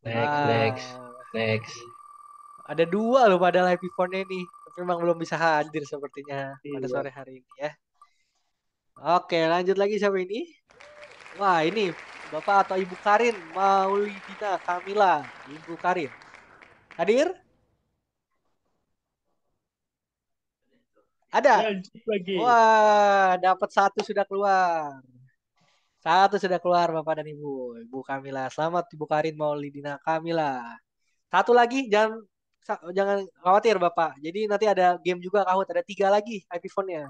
Next. Ada 2 loh pada live phone ini. Tapi memang belum bisa hadir sepertinya pada Iya. sore hari ini ya. Oke, lanjut lagi siapa ini? Wah, ini Bapak atau Ibu Karin Maulidina Kamila. Ibu Karin. Hadir? Ada? Lanjut lagi. Wah, dapat 1 sudah keluar. 1 sudah keluar Bapak dan Ibu. Ibu Kamila. Selamat Ibu Karin Maulidina Kamila. 1 lagi, jangan khawatir Bapak. Jadi nanti ada game juga Kahut. Ada 3 lagi iPhone-nya.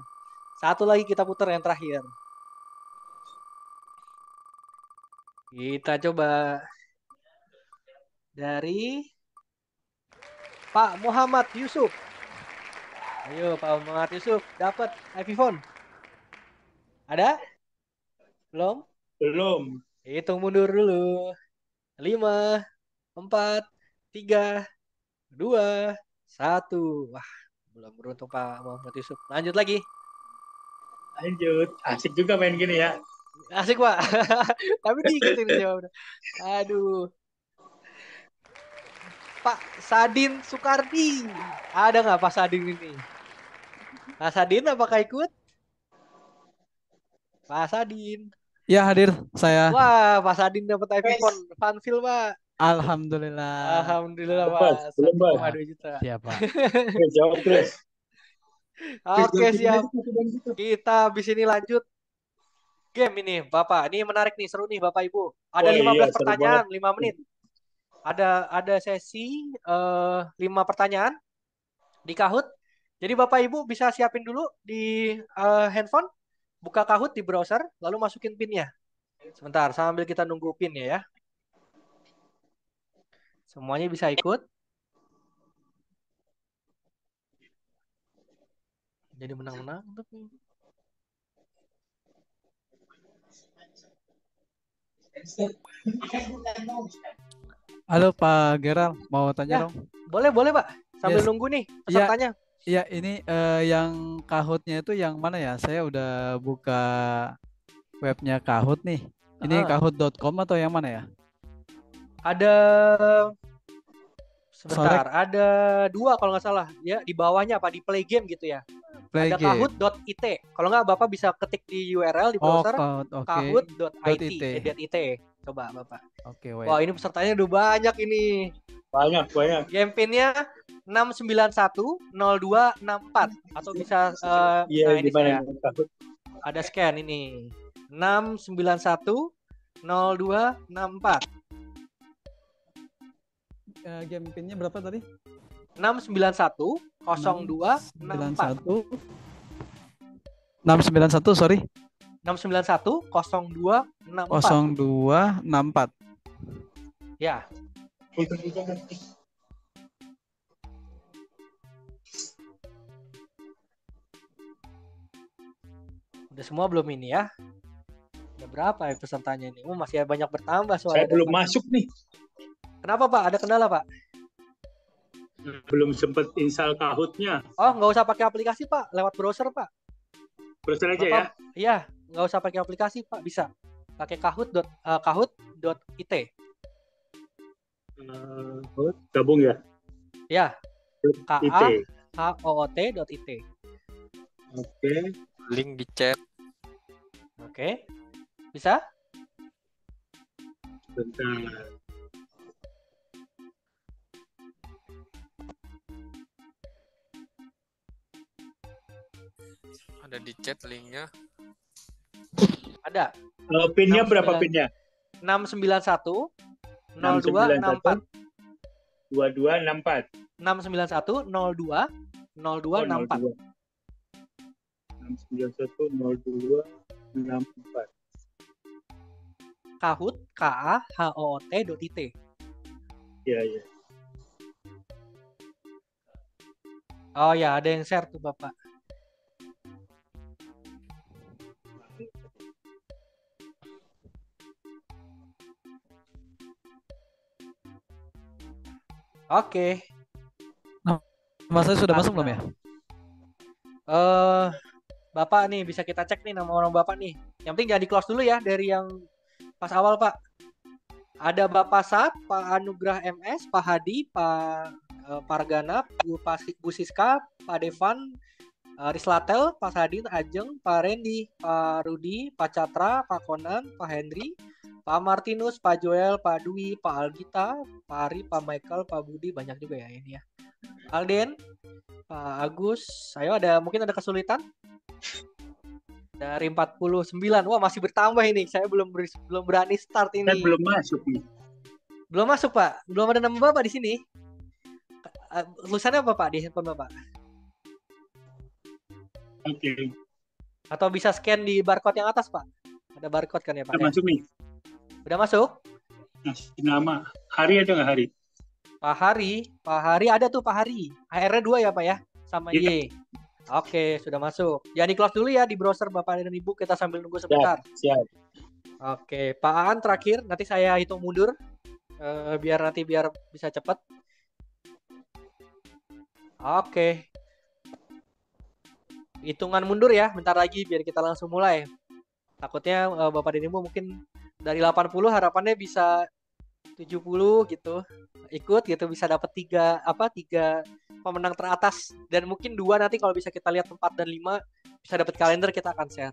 1 lagi kita putar yang terakhir. Kita coba dari Pak Muhammad Yusuf. Ayo Pak Muhammad Yusuf, dapat iPhone. Ada? Belum? Belum. Hitung mundur dulu. 5, 4, 3, 2, 1. Wah, belum beruntung Pak Muhammad Yusuf. Lanjut lagi. Lanjut. Asik juga main gini ya. Asik Pak. Tapi dikit ini jawabnya. Aduh. Pak Sadin Soekardi. Ada nggak Pak Sadin ini? Pak Sadin apakah ikut? Pak Sadin. Ya hadir saya. Wah, Pak Sadin dapat iPhone Funfil Pak. Alhamdulillah. Alhamdulillah Pas, Pak. belum, Pak. 1,2 juta. Siapa? Jawab terus. Oke siap. Kita habis ini lanjut game ini Bapak. Ini menarik nih, seru nih Bapak Ibu. Ada Oh, 15 iya, seru pertanyaan, banget. 5 menit. Ada sesi 5 pertanyaan di Kahoot. Jadi Bapak Ibu bisa siapin dulu di handphone, buka Kahoot di browser, lalu masukin PIN-nya. Sebentar, sambil kita nunggu PIN-nya ya. Semuanya bisa ikut. Jadi menang-menang. Halo Pak Geral, mau tanya Ya, dong? boleh Pak. Sambil Yes. nunggu nih pesertanya. Iya, ini yang Kahoot-nya itu yang mana ya? Saya udah buka webnya Kahoot nih. Ini kahoot.com atau yang mana ya? Ada sebentar, ada 2 kalau nggak salah. Ya, di bawahnya apa di play game gitu ya. Play ada game. kahoot.it. Kalau nggak Bapak bisa ketik di URL di browser Kahoot, oke. kahoot.it. Coba Bapak. Oke, wait. Wah, ini pesertanya udah banyak ini. Banyak. Game PIN-nya 6910264 atau bisa Iya, nah ini gimana? saya ada scan ini 6910264. Game PIN-nya berapa tadi? 6910264. 691, sorry. 6910264. 0264. Ya. Udah semua belum ini ya? Udah berapa ya pesertanya ini? Masih banyak bertambah soalnya. Saya belum masuk nih. Kenapa Pak? Ada kendala Pak? Belum sempat install Kahoot-nya. Oh, nggak usah pakai aplikasi Pak, lewat browser Pak. Browser aja Bapak, ya? Iya, nggak usah pakai aplikasi Pak, bisa pakai kahoot.it. Gabung ya? Ya, IT. kahoot.it. Oke. Link di chat. Oke, bisa? Bentar. Ada di chat linknya. Ada. Pinnya berapa pinnya? 691 0264 2264 691 02 0264 6910264 Kahoot KAHOOT.IT. Iya, iya. Oh ya, ada yang share tuh Bapak. Oke. Nama saya sudah masuk belum ya? Bapak nih bisa kita cek nih nama orang Bapak nih. Yang penting jangan di close dulu ya dari yang pas awal Pak. Ada Bapak Sat, Pak Anugrah MS, Pak Hadi, Pak Pargana, Bu Siska, Pak Devan, Rislatel, Pak Sadin, Ajeng, Pak Randy, Pak Rudi, Pak Catra, Pak Konan, Pak Henry, Pak Martinus, Pak Joel, Pak Dwi, Pak Algita, Pak Ari, Pak Michael, Pak Budi, banyak juga ya ini ya. Alden, Pak Agus, mungkin ada kesulitan? Dari 49. Wah, masih bertambah ini. Saya belum berani start ini. Saya belum masuk nih. Belum masuk, Pak. Belum ada nama Bapak di sini. Tulisannya apa, Pak, di handphone Bapak? Oke. Atau bisa scan di barcode yang atas, Pak? Ada barcode kan ya, Pak? Udah masuk nih. Udah masuk? Nama. Hari ada nggak Hari? Pak Hari ada tuh Pak Hari. HR-nya 2 ya, Pak ya? Sama Y. Oke, sudah masuk. Jangan di-close dulu ya di browser Bapak dan Ibu. Kita sambil nunggu sebentar. Siap. Oke, Pak Aan terakhir. Nanti saya hitung mundur. Biar bisa cepat. Oke. Hitungan mundur ya. Bentar lagi biar kita langsung mulai. Takutnya Bapak dan Ibu mungkin dari 80 harapannya bisa 70 gitu. Ikut gitu bisa dapat 3 pemenang teratas dan mungkin 2 nanti kalau bisa kita lihat 4 dan 5 bisa dapat kalender kita akan share.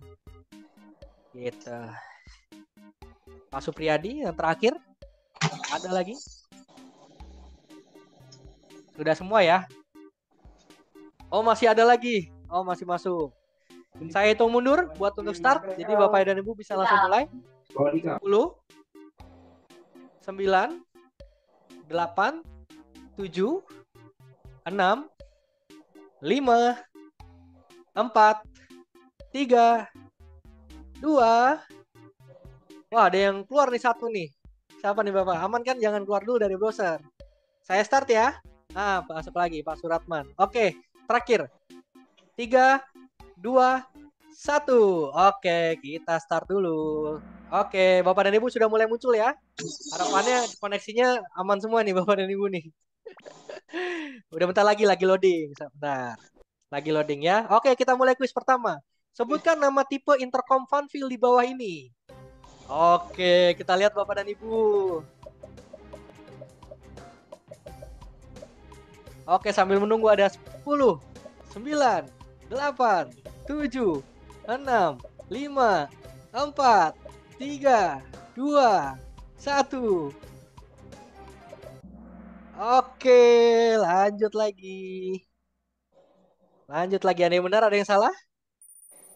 Gitu. Pak Supriyadi yang terakhir. Ada lagi? Sudah semua ya? Oh, masih ada lagi. Oh, masih masuk. Saya hitung mundur buat untuk start. Jadi Bapak dan Ibu bisa langsung mulai. 10 9 8 7 6 5 4 3 2. Wah, ada yang keluar nih satu nih. Siapa nih Bapak? Aman kan? Jangan keluar dulu dari browser. Saya start ya. Masuk lagi Pak Suratman. Oke, terakhir. 3 2 1. Oke, kita start dulu. Oke, Bapak dan Ibu sudah mulai muncul ya. Harapannya koneksinya aman semua nih Bapak dan Ibu nih. Udah bentar lagi loading. Sebentar. Lagi loading ya. Oke, kita mulai kuis pertama. Sebutkan nama tipe intercom Funfield di bawah ini. Oke, kita lihat Bapak dan Ibu. Oke, sambil menunggu ada 10, 9, 8, 7, 6, 5, 4, 3, 2, 1. Oke, lanjut lagi. Ada yang benar, ada yang salah?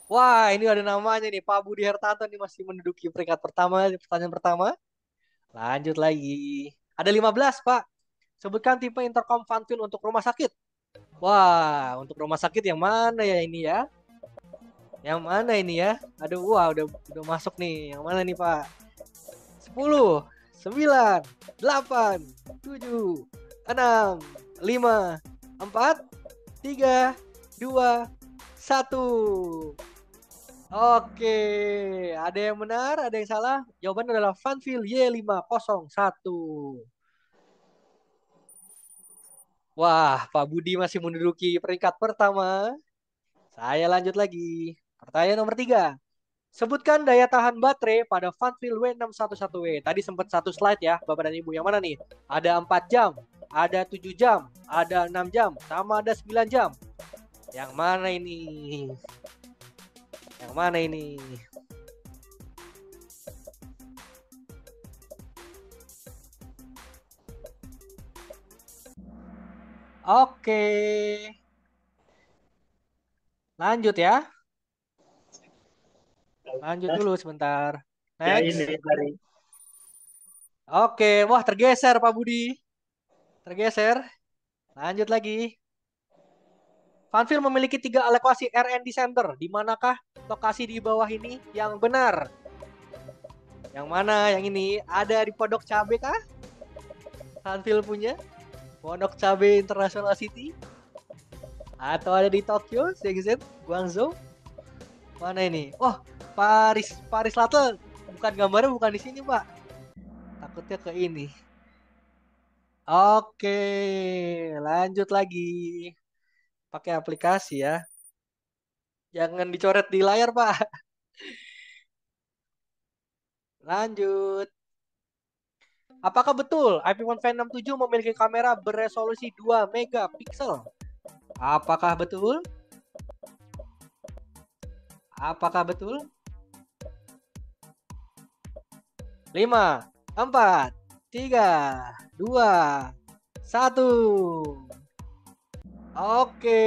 Wah, ini ada namanya nih, Pak Budi Hertanto nih masih menduduki peringkat pertama, pertanyaan pertama. Lanjut lagi. Ada 15, Pak. Sebutkan tipe intercom Funfield untuk rumah sakit. Wah, untuk rumah sakit yang mana ya ini ya? Yang mana ini ya? Aduh, wah udah masuk nih. Yang mana nih, Pak? 10, 9, 8, 7, 6, 5, 4, 3, 2, 1. Oke, ada yang benar, ada yang salah. Jawabannya adalah Funfield Y501. Wah, Pak Budi masih menduduki peringkat pertama. Saya lanjut lagi. Pertanyaan nomor 3. Sebutkan daya tahan baterai pada Funfield W611W. Tadi sempat satu slide ya, Bapak dan Ibu. Yang mana nih? Ada 4 jam, ada 7 jam, ada 6 jam, sama ada 9 jam. Yang mana ini? Yang mana ini? Oke. Lanjut ya. Lanjut dulu sebentar. Ya Next. ini dari Oke, wah tergeser Pak Budi. Tergeser. Lanjut lagi. Funfield memiliki 3 lokasi R&D Center. Di manakah lokasi di bawah ini yang benar? Yang mana? Yang ini ada di Pondok Cabe kah? Funfield punya Pondok Cabe International City? Atau ada di Tokyo, Shenzhen, Guangzhou? Mana ini? Oh, Paris Selatan. Bukan gambarnya bukan di sini, Pak. Takutnya ke ini. Oke, lanjut lagi. Pakai aplikasi ya. Jangan dicoret di layar, Pak. Lanjut. Apakah betul iPhone V67 memiliki kamera beresolusi 2 megapiksel? Apakah betul? Apakah betul? 5, 4, 3, 2, 1. Oke.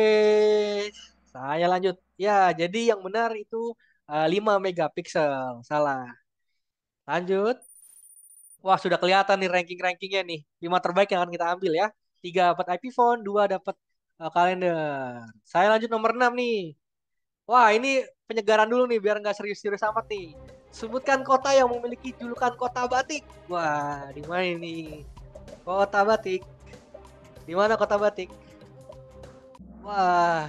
Saya lanjut. Ya, jadi yang benar itu 5 megapiksel. Salah. Lanjut. Wah, sudah kelihatan nih ranking-rankingnya nih. 5 terbaik yang akan kita ambil ya. 3 dapat iPhone, 2 dapat kalender. Saya lanjut nomor 6 nih. Wah, ini penyegaran dulu nih biar nggak serius-serius amat nih. Sebutkan kota yang memiliki julukan kota batik. Wah, di mana ini? Kota batik. Di mana kota batik? Wah,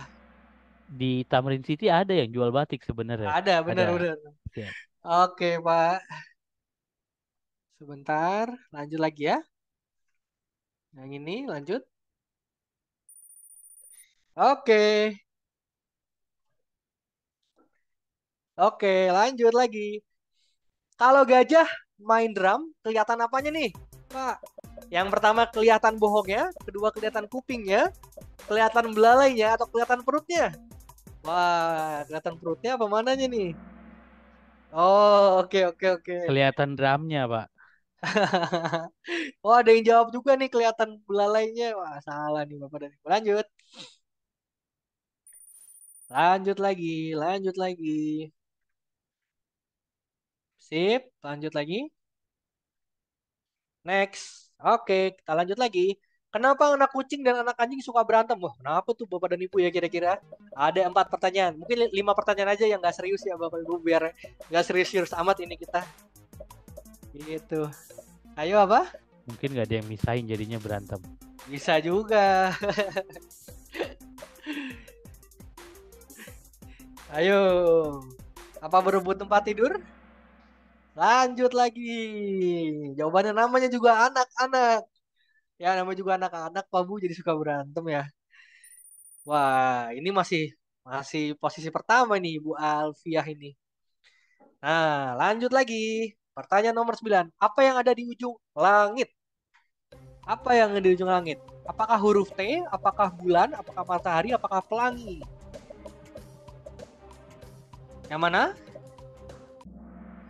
Di Tamrin City ada yang jual batik sebenarnya. ada benar-benar. Siap. Oke, Pak. Sebentar, lanjut lagi ya. Yang ini lanjut. Oke. Oke, lanjut lagi. Kalau gajah main drum, kelihatan apanya nih, Pak? Yang pertama kelihatan bohongnya, kedua kelihatan kupingnya, kelihatan belalainya, atau kelihatan perutnya? Wah, kelihatan perutnya apa mananya nih? Oh, oke. Kelihatan drumnya, Pak. Oh, ada yang jawab juga nih kelihatan belalainya. Wah, salah nih Bapak dan Ibu. Lanjut. Lanjut lagi. Sip, lanjut lagi. Next. Oke, kita lanjut lagi. Kenapa anak kucing dan anak anjing suka berantem? Wah, kenapa tuh Bapak dan Ibu ya kira-kira? Ada 4 pertanyaan. Mungkin 5 pertanyaan aja yang nggak serius ya Bapak Ibu biar nggak serius-serius amat ini kita. Gitu. Ayo apa? Mungkin nggak ada yang misahin jadinya berantem. Bisa juga. Ayo. Apa berebut tempat tidur? Lanjut lagi. Jawabannya namanya juga anak-anak. Ya, namanya juga anak-anak, Pak Bu jadi suka berantem ya. Wah, ini masih posisi pertama nih Bu Alfiah ini. Nah, lanjut lagi. Pertanyaan nomor 9. Apa yang ada di ujung langit? Apa yang ada di ujung langit? Apakah huruf T? Apakah bulan? Apakah matahari? Apakah pelangi? Yang mana?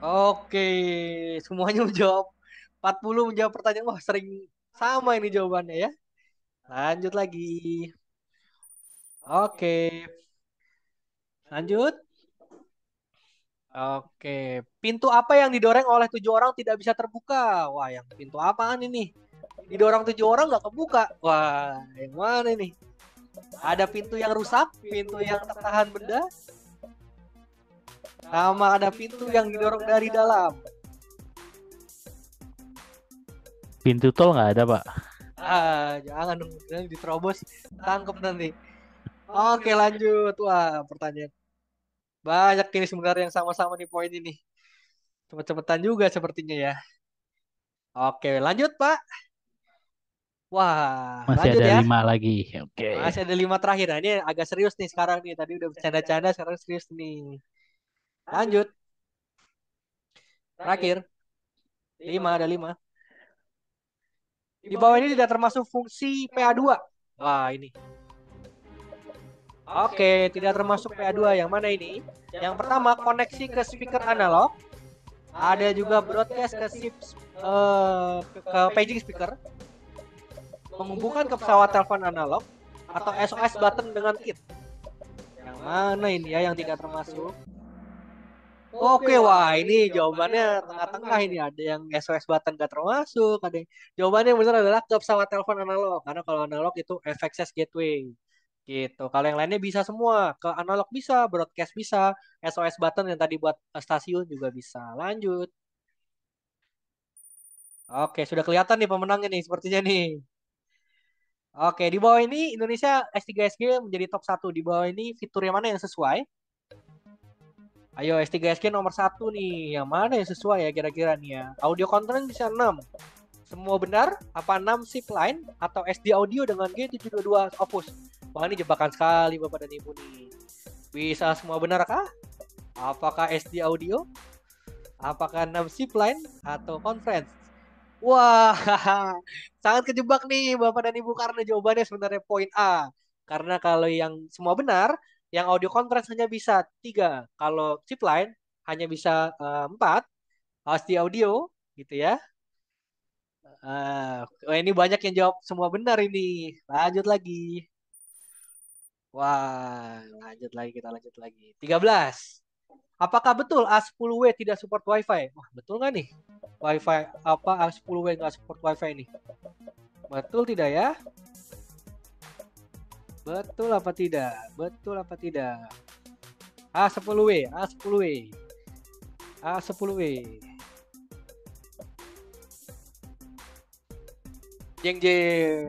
Oke, semuanya menjawab. 40 menjawab pertanyaan. Wah, sering sama ini jawabannya ya. Lanjut lagi. Oke. Lanjut. Oke. Pintu apa yang didorong oleh 7 orang tidak bisa terbuka? Wah, yang pintu apaan ini? Didorong 7 orang nggak kebuka. Wah, yang mana ini? Ada pintu yang rusak, pintu yang tertahan benda, sama ada pintu yang didorong dari dalam. Pintu tol nggak ada, Pak. Jangan dong, nanti diterobos, tangkep nanti. Oke, lanjut. Wah, pertanyaan banyak ini sebenarnya yang sama-sama nih poin ini. Cepet-cepetan juga sepertinya ya. Oke, lanjut Pak. Wah, Masih lanjut ada ya. 5 lagi. Oke. Masih ada 5 terakhir. Nah, ini agak serius nih sekarang nih. Tadi udah bercanda-canda, sekarang serius nih. Lanjut. Terakhir. 5, ada 5. Di bawah ini tidak termasuk fungsi PA2. Wah, ini. Oke, tidak termasuk PA2. Yang mana ini? Yang pertama, koneksi ke speaker analog. Ada juga broadcast ke paging speaker. menghubungkan ke pesawat telepon analog atau SOS button dengan kit? Yang mana ini ya yang tidak termasuk? Oke, wah ini jawabannya tengah-tengah ini. Ada yang SOS button gak termasuk, ada yang... Jawabannya yang benar adalah ke pesawat telepon analog. Karena kalau analog itu FXS gateway. Gitu. Kalau yang lainnya bisa semua. Ke analog bisa, broadcast bisa, SOS button yang tadi buat stasiun juga bisa. Lanjut. Oke, sudah kelihatan nih pemenangnya nih sepertinya nih. Oke, di bawah ini Indonesia S3SG menjadi top 1. Di bawah ini fitur yang mana yang sesuai? Ayo S3SG nomor 1 nih. Yang mana yang sesuai ya kira-kira nih ya? Audio conference bisa 6. Semua benar? Apa 6 zip line? Atau SD audio dengan G722 Opus? Wah ini jebakan sekali Bapak dan Ibu nih. Bisa semua benar kah? Apakah SD audio? Apakah 6 zip line? Atau conference? Wah, sangat kejebak nih Bapak dan Ibu karena jawabannya sebenarnya poin A. Karena kalau yang semua benar, yang audio conference hanya bisa 3. Kalau chip line hanya bisa 4. SD audio gitu ya. Ini banyak yang jawab semua benar ini. Lanjut lagi. Wah, kita lanjut lagi. 13. Apakah betul A10W tidak support Wi-Fi? Wah, betul nggak nih? Wi-Fi apa A10W nggak support Wi-Fi nih? Betul tidak ya? Betul apa tidak? Betul apa tidak? A10W, A10W. A10W. Jeng jeng.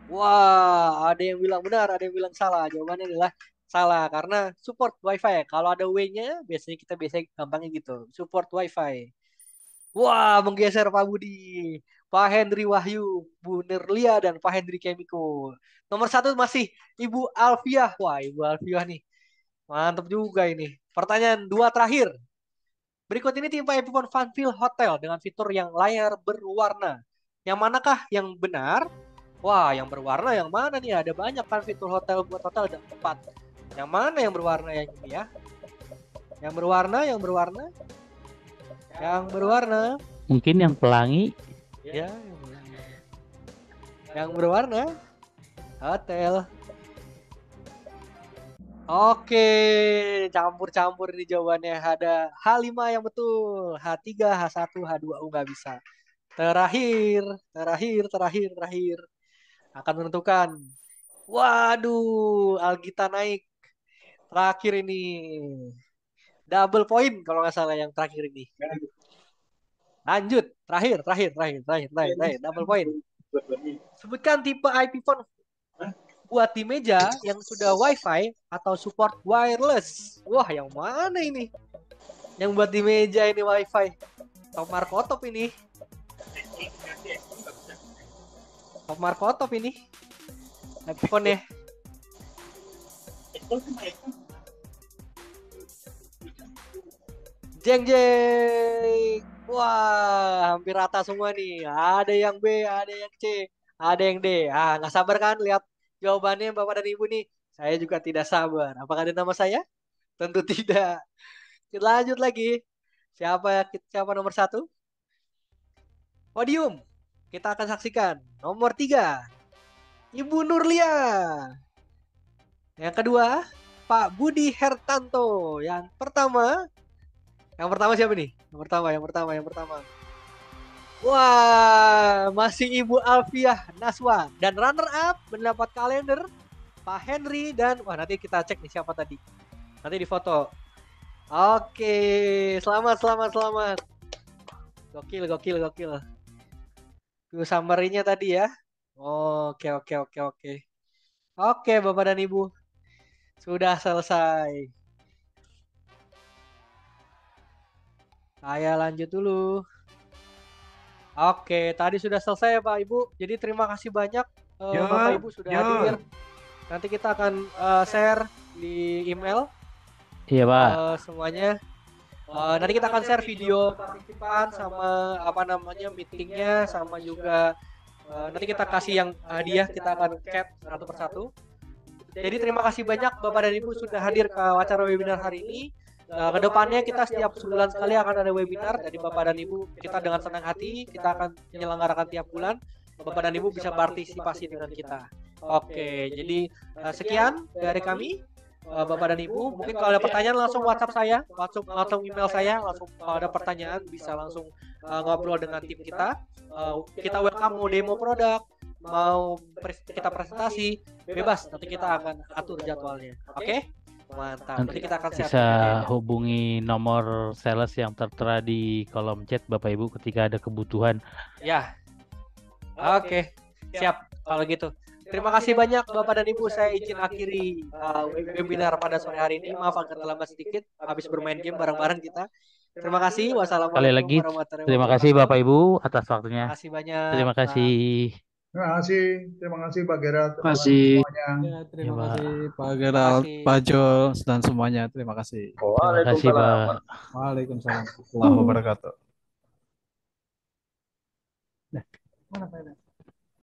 Wah, ada yang bilang benar, ada yang bilang salah. Jawabannya adalah salah karena support Wi-Fi. Kalau ada W-nya biasanya kita gampangnya gitu. Support Wi-Fi. Wah, menggeser Pak Budi. Pak Hendri Wahyu, Bu Nerlia dan Pak Hendri Kemiko. Nomor 1 masih Ibu Alfiah. Wah, Ibu Alfiah nih. Mantap juga ini. Pertanyaan 2 terakhir. Berikut ini tipe Epiphone Funfield Hotel dengan fitur yang layar berwarna. Yang manakah yang benar? Wah, yang berwarna yang mana nih? Ada banyak kan fitur hotel buat hotel ada 4. Yang mana yang berwarna yang ini ya? Yang berwarna. Mungkin yang pelangi. Ya, yang berwarna. Hotel. Oke, campur-campur ini jawabannya. Ada H5 yang betul, H3, H1, H2 nggak bisa. Terakhir. Akan menentukan. Waduh, Algita naik. Terakhir ini. Double point kalau nggak salah yang terakhir ini. Lanjut, terakhir. Double point. Sebutkan tipe IP phone buat di meja yang sudah Wi-Fi atau support wireless. Wah, yang mana ini? Yang buat di meja ini Wi-Fi. Top Markotop ini. iPhone ya. Jeng. Wah, hampir rata semua nih. Ada yang B, ada yang C, ada yang D. Nggak sabar kan lihat jawabannya Bapak dan Ibu nih. Saya juga tidak sabar. Apakah ada nama saya? Tentu tidak. Kita lanjut lagi. Siapa nomor 1? Podium. Kita akan saksikan. Nomor 3. Ibu Nurlia. Yang kedua, Pak Budi Hertanto. Yang pertama siapa nih? Yang pertama. Wah, masih Ibu Alfiah Naswa. Dan runner up mendapat kalender Pak Henry dan nanti kita cek nih siapa tadi. Nanti di foto. Oke, selamat. Gokil. Tuh summary-nya tadi ya. Oke. Oke, Bapak dan Ibu. Sudah selesai. Saya lanjut dulu. Oke, tadi sudah selesai ya Pak Ibu. Jadi terima kasih banyak Bapak Ibu sudah hadir. Nanti kita akan share di email. Iya Pak. Semuanya. Nanti kita akan share video partisipan sama meetingnya sama juga nanti kita kasih yang hadiah, kita akan chat satu persatu. Jadi terima kasih banyak Bapak dan Ibu sudah hadir ke acara webinar hari ini. Kedepannya kita setiap sebulan sekali akan ada webinar dari Bapak dan Ibu. Kita dengan senang hati kita akan menyelenggarakan tiap bulan. Bapak dan Ibu bisa partisipasi dengan kita. Oke, jadi sekian dari kami. Bapak dan Ibu, mungkin kalau ada pertanyaan langsung WhatsApp saya, langsung email saya, langsung kalau ada pertanyaan bisa langsung ngobrol dengan tim kita. Kita welcome mau demo produk, mau kita presentasi, bebas. Nanti kita akan atur jadwalnya. Oke? Mantap. Nanti Nanti kita akan bisa siapin. hubungi nomor sales yang tertera di kolom chat Bapak Ibu ketika ada kebutuhan. Ya. Oke. Siap kalau gitu. Terima kasih banyak Bapak dan Ibu. Saya izin akhiri webinar pada sore hari ini. Maaf agak terlambat sedikit habis bermain game bareng-bareng kita. Terima kasih. Sekali Wassalamualaikum lagi warahmatullahi terima kasih wabarakatuh. Bapak Ibu atas waktunya. Terima kasih banyak. Terima kasih. Terima kasih Pak Gerald, Terima kasih. semuanya. Ya, terima Ya, Pak. kasih Pak Terima Gerald, kasih. Pak Jules, dan semuanya. Terima kasih. Terima kasih, Pak. Waalaikumsalam warahmatullahi wabarakatuh. Nah, mana Pak?